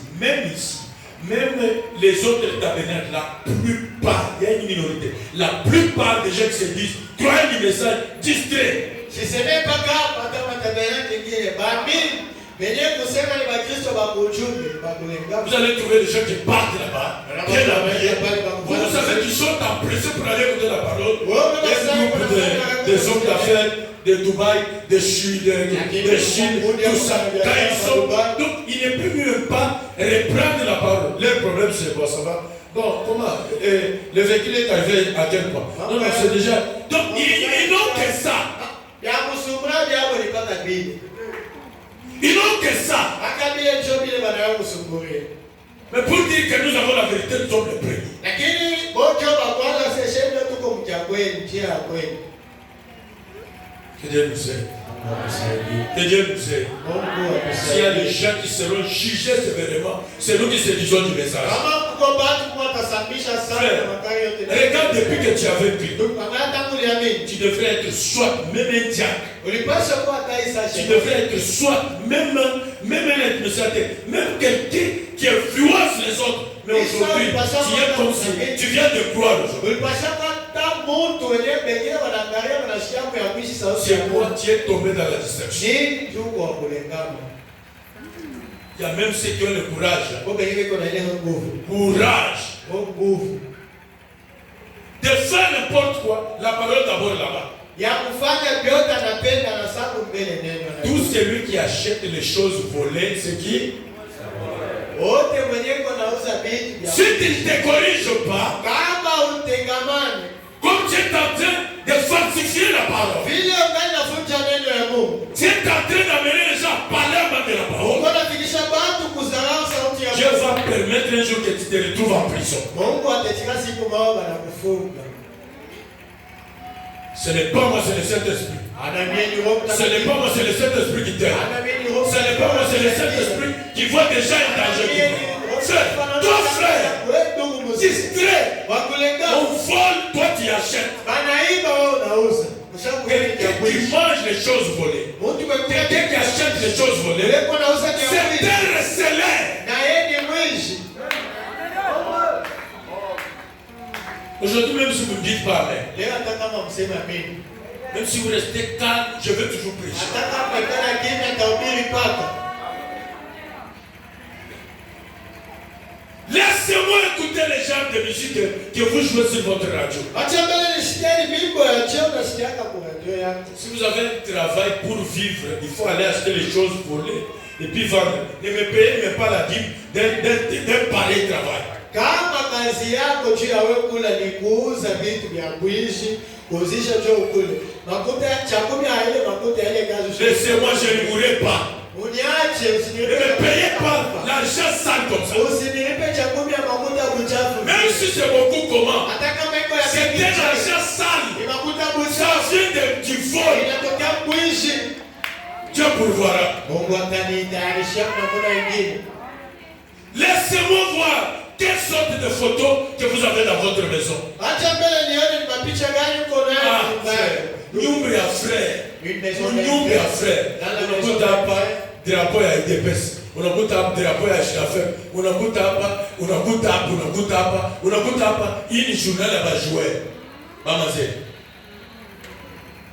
même les autres tabernacles, la plupart, il y a une minorité, la plupart des gens qui se disent, croyez le message, distrait. Si ce n'est pas grave, vous allez trouver des gens qui partent là-bas, bien habillés. Vous savez qu'ils sont empressés pour aller écouter la parole. Des hommes d'affaires de Dubaï, de Chine, tout ça. Quand ils sont, donc il ne peut même pas reprendre la parole. Leur problème c'est quoi, ça va? Bon, comment le véhicule est arrivé à quel point? Non, c'est déjà. Donc ils n'ont que ça. Ils n'ont que ça. Mais pour dire que nous avons la vérité, nous sommes les premiers. Que Dieu nous aide. Que Dieu nous aide. S'il y a des gens qui seront jugés sévèrement, c'est nous qui se disons du message. Frère, regarde depuis que tu avais pris. Tu devrais être soit même un diacre. Tu devrais être soit même même un administrateur, même quelqu'un qui influence les autres. Mais aujourd'hui, tu es comme si tu viens de croire aujourd'hui. C'est moi, tu es tombé dans la distraction. Il y a même ceux qui ont le courage. Courage. De faire n'importe quoi, la parole d'abord là-bas. Tout celui qui achète les choses volées, c'est qui? Si tu ne te corriges pas, comme tu es en train de falsifier la parole, tu es en train d'amener les gens à parler avant de la parole, Dieu va permettre un jour que tu te retrouves en prison. Ce n'est pas moi, c'est le Saint-Esprit. Ce n'est pas moi, c'est le Saint-Esprit qui t'aide. Ce n'est pas moi, c'est le Saint-Esprit qui voit déjà un danger. Toi frère, distrait, on vole, toi tu achètes. Quelqu'un qui mange les choses volées, quelqu'un qui achète les choses volées, c'est un recelaire. Aujourd'hui, même si vous ne dites pas Amen, même si vous restez calme, je vais toujours prêcher. Laissez-moi écouter les genres de musique que vous jouez sur votre radio. Si vous avez un travail pour vivre, il faut aller acheter les choses volées et puis vendre. Ne me payez même pas la dîme d'un pareil travail. Kama kazi yako juu ya wewe kula ni kuuza vitu vya kuishi, kuuzisha juu ukule. Makuta ya chakumi ya ile makuta ya ile kazi. Laissez-moi, je ne mourrai pas. Uniache usinipe. Ne me payez pas l'argent sale comme ça. Usinipe chakumi ya makuta buchafu. Même si c'est beaucoup comment. Hata kama iko ya c'est un argent sale. Ni makuta buchafu. Ça vient du vol. Inatoka kuishi. Dieu pourvoira. Mungu atanitayarishia namna nyingine. Laissez-moi voir quelle sorte de photos que vous avez dans votre maison. Ah, frère. Nyumba ya frère. Nyumba ya frère. Unakuta hapa drapeau ya IDPS. Unakuta hapa drapeau ya Shafem. Unakuta hapa. Hii ni journal ya bajoueur. Mama zé.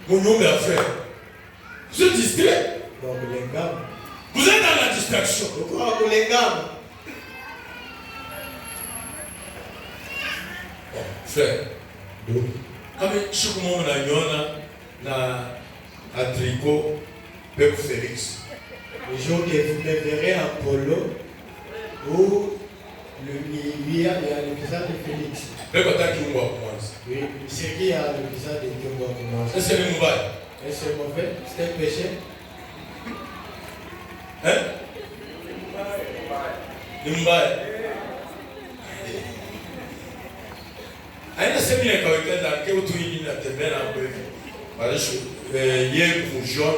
Mon nyumba ya frère. Vous êtes distrait. Vous êtes dans la distraction. Frère, kama siku moja unaniona na tricot Pep Félix. Le jour que vous me verrez en polo ou il y a le visage de Félix. Pep ataki mbwa kwanza. Oui, c'est qui a le visage de mbwa kwanza. Est-ce que c'est mauvais? Est-ce que c'est mauvais? C'est un péché? Hein? Ni mbaya. Aina semi ya kawaida za keu tu hii na tembea na kwetu. Balisho yeye kujon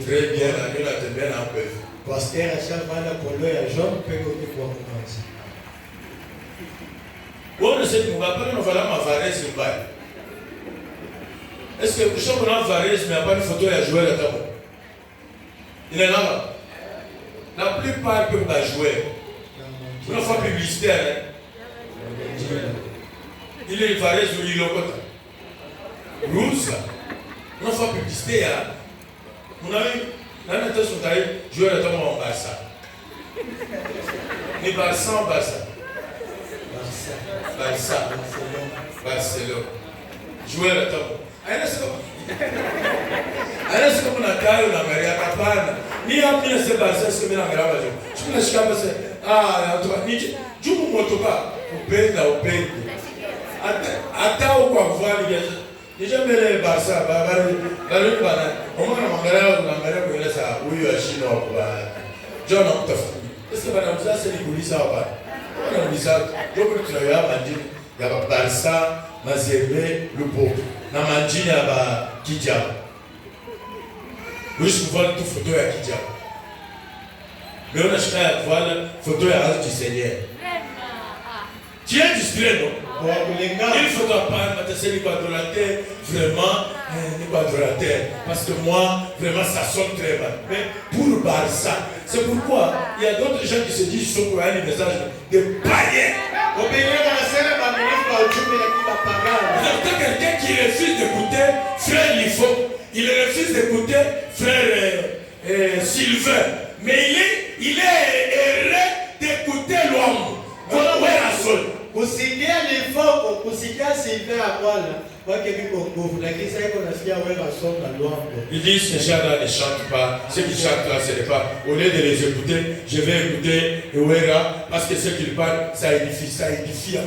très bien na ndio na tembea na kwetu. Pasteur ashavana polo ya jaune pego kwa kwanza. Bon, c'est nous va pas nous voilà ma varese mbaya. Est-ce que vous savez qu'on a varese mais pas une photo ya joueur là dedans? Il est là. La plupart peuvent pas jouer. On fait publicitaire. Il est varese ou il est kota. Rusa. On fait publicité à on a eu nana taso taille joueur là dedans en Barça. Ni Barça en Barça. Barcelone. Joueur là dedans. Aina siko kuna kayo na Maria Kapana. Ni hapo ni se Barça siko mimi na grava jo. Siko nashika basi ni jumu motoka upenda. Ata kwa kuvali kesho. Nisha mbele Barça bari bana. Omana mangalia kueleza huyu ashina kwa John akutafuta. Sasa bana mzasa ni kulisa hapa. Bana mzasa ndio tunayoa manjini ya Barça Mazembe Lupo na manjini ya ba Kijabo. Wish kuvala tu photo ya Kijabo. Mais on a cherché à voir la photo à l'âge du Seigneur. Tu es distrait, non? Il faut pas vraiment vraiment n'est pas adorateur. Parce que moi, vraiment, ça sonne très mal. Mais pour Barça, c'est pourquoi il y a d'autres gens qui se disent qu'ils sont pour un message de païens. Vous avez quelqu'un qui refuse d'écouter frère Lifo, il refuse d'écouter frère Sylvain, mais il est heureux d'écouter l'homme. Kusikia Lifo, kusikia Sylvain Akwala, ils disent ces gens-là ne chantent pas, ceux qui chantent là, ce n'est pas. Au lieu de les écouter, je vais écouter Ewera parce que ce qu'ils parlent, ça édifie, ça édifie.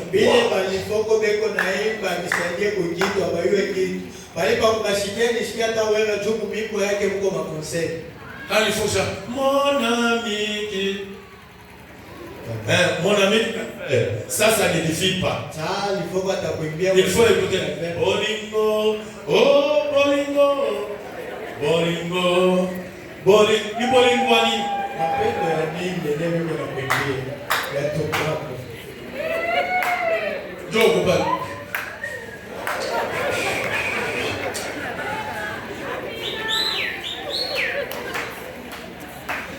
Quand il faut ça, mon ami, mon ami, ça n'édifie pas. Il faut écouter. Bolingo, oh bolingo, bolingo, bolingo,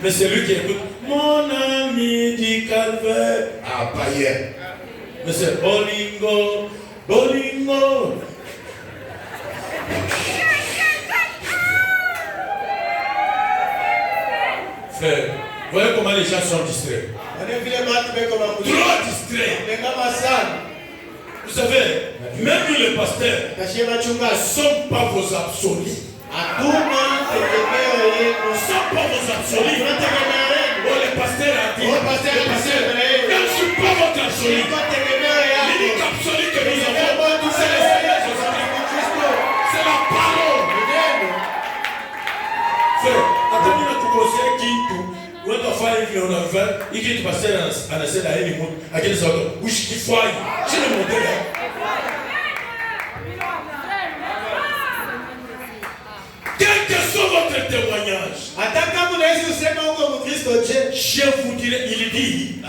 mais c'est lui qui écoute. Mon ami du calvaire. Ah, païen. Mais c'est bolingo, bolingo. Frère, voyez comment les gens sont distraits. Trop distraits. Vous savez, même les pasteurs ne sont pas vos absolus. Ne sont pas vos absolus. Oh, les pasteurs a dit, je ne suis pas votre absolu. L'unique absolu que nous avons, c'est le Seigneur Jésus-Christ. C'est la parole. Frère, attendez notre conseil qui tout. Quand on fait une nouvelle, il dit que pasteur a laissé la haine à quel sorte où je dis foi. Je le modèle. Quel que soit votre témoignage, je vous dirai, il dit,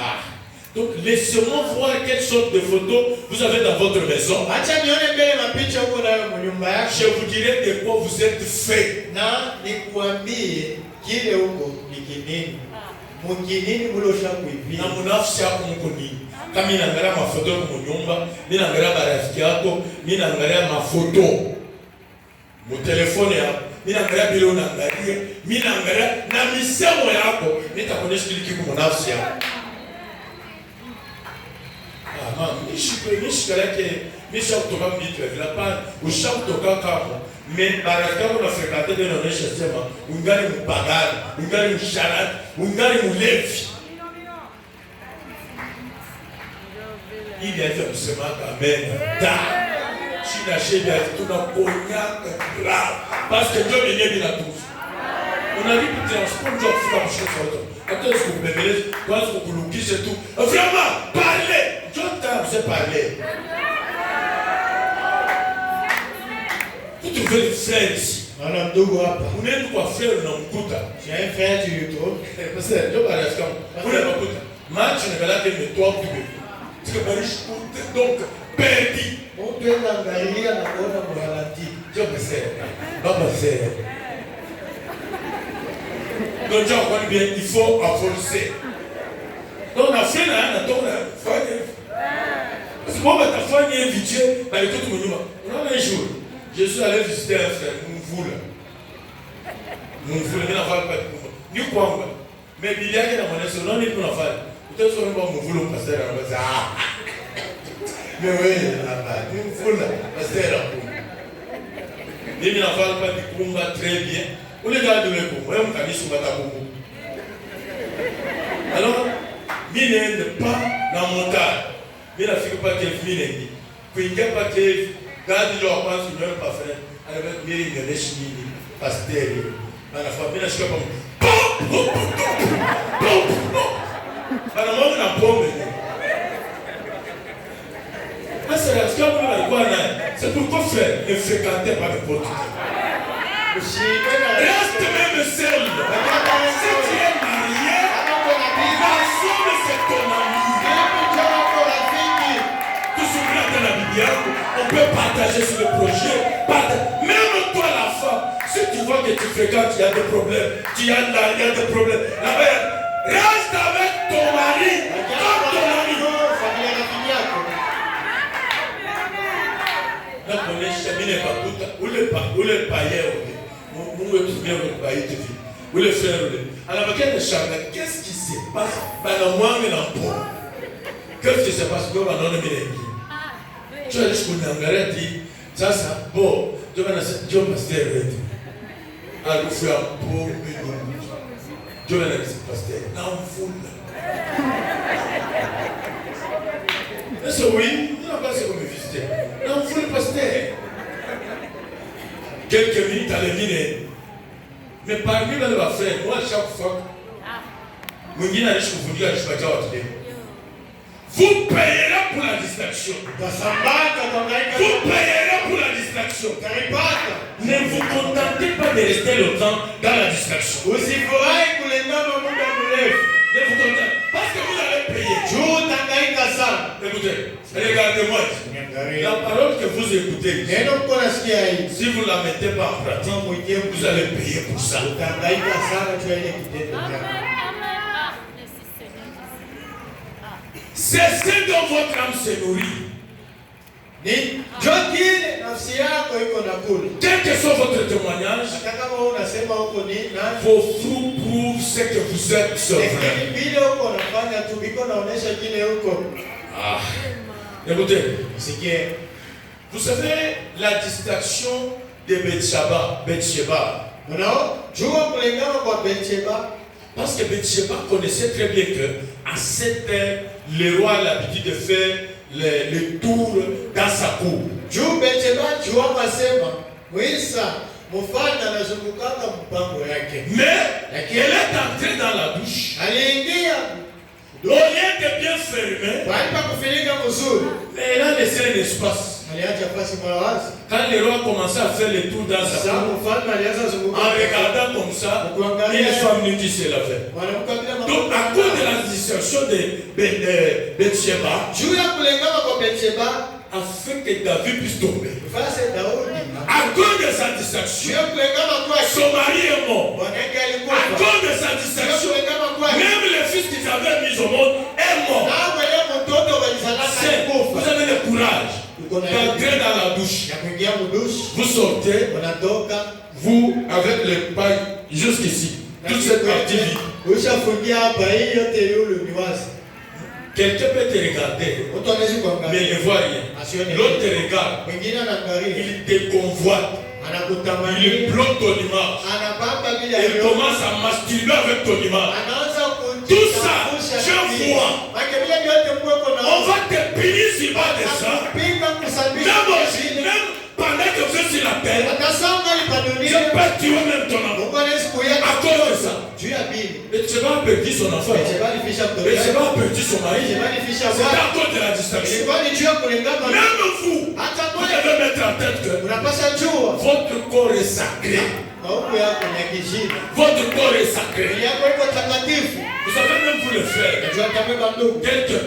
donc laissez-moi voir quelle sorte de photos vous avez dans votre maison. Je vous dirai de quoi vous êtes fait. Na munafsi yako mko nini? Kama ninaangalia mafoto kwa nyumba, ninaangalia marafiki yako, ninaangalia mafoto mu telefone yako, ninaangalia bila unaangalia, ninaangalia na misemo yako, nitakuonyesha kile kiko munafsi yako. Mama, nishi kalake, nisha kutoka mbitu vile pa, usha kutoka kama mais baraka yako na frekante de naonesha sema ungali mpagani, ungali msharati, ungali mlevi. Il y a fait ce matin, amen. Si la chaîne est tout dans cognac grave, parce que Dieu vient bien à tous. On a dit que transport Dieu fait la chose autre. Attends, est-ce que vous bébez, quand est-ce que vous nous c'est tout. Vraiment, parlez. Dieu t'a fait parler. Vous trouvez les frères ici. Vous n'êtes pas frère dans Mkuta. J'ai un frère du YouTube. Parce que je vais rester. Vous n'êtes pas Mkuta. Match ne va pas être toi du bébé. Donc, perdu. On peut l'engager à la bonne moralité. Dieu me sert. Non, me sert. Donc, Dieu a bien, il faut forcer. Donc, on a fait là, on a fait. Parce que moi, ta femme est invitée, bah, écoute, on a un jour, je suis allé visiter un frère, Mouvoula. Mouvoula, il n'a pas de ni quoi, mais il y a quelqu'un qui n'a pas de faire. Peut-être que nous voulons passer à la base. Mais oui, nous voulons passer à la base. Les gens ne parlent pas du combat très bien. On les garde de l'époque. On a dit sur la table. Alors, mine n'est pas dans mon montagne. Mais la fille pas qu'elle finit. Puis il n'y a pas qu'elle garde leur pense qu'il n'y a pas fait. Elle va venir les chemins, pasteur. À la famille, je suis comme c'est pourquoi frère ne fréquentez pas n'importe qui. Reste même seul. Si tu es marié, personne c'est ton ami. Tout ce qu'on a dans la Bible, on peut partager sur le projet. Même tu vois que tu fréquentes, il y a des problèmes. Il y a des problèmes. Reste avec ton mari. Comme ton mari. Là, on est cheminé par tout. Où les païens, où les païens de vie. Où les frères, alors, qu'est-ce qui se passe? Qu'est-ce qui se passe? Tu as dit, ça, bon, tu vas pasteur. Alors, tu fais un beau tu vas pasteur. Non, foule. C'est oui, il n'a pas comme visiter. Non, foule, pasteur. Quelques minutes à l'éminer. Mais parmi les frères, moi, chaque fois, vous payerez pour la distraction. Vous payerez pour la distraction. Ne vous contentez pas de rester longtemps dans la distraction. Ne vous contentez parce que vous allez payer. Écoutez, regardez-moi. La parole que vous écoutez, si vous ne la mettez pas en pratique, vous allez payer pour ça. C'est ce dont votre âme se nourrit. Quel que soit votre témoignage, vos fruits prouvent ce que vous êtes sur vrai. Ah. Écoutez, vous savez la distraction de Bathsheba. Parce que Bathsheba connaissait très bien que à cette heure, le roi a l'habitude de faire le tour dans sa cour. Mais elle est entrée dans la douche. Au lieu de bien fermer, elle a laissé un espace. Quand le roi commençait à faire le tour dans sa cour, en regardant comme ça, une femme nue qui se lavait. Donc, à cause de la distraction de Bathsheba, afin que David puisse tomber. À cause de sa distraction, son mari est mort. À cause de sa distraction, même le fils qu'ils avaient mis au monde est mort. Vous avez le courage d'entrer dans la douche. Vous sortez, vous avec les pailles jusqu'ici. Toute cette partie vide. Quelqu'un peut te regarder, mais il ne voit rien. L'autre te regarde, il te convoite, il bloque ton image, il commence à masturber avec ton image. Tout ça, je vois. On va te punir sur bas de ça. Même pendant que vous êtes sur la terre, je peux tuer même ton enfant. À cause de ça. Et tu vas perdu son enfant. Et tu vas perdu son mari. C'est à cause de la distraction. Même vous devez mettre en tête que votre corps est sacré. Votre corps est sacré. Vous savez même vous le faire. Quelque part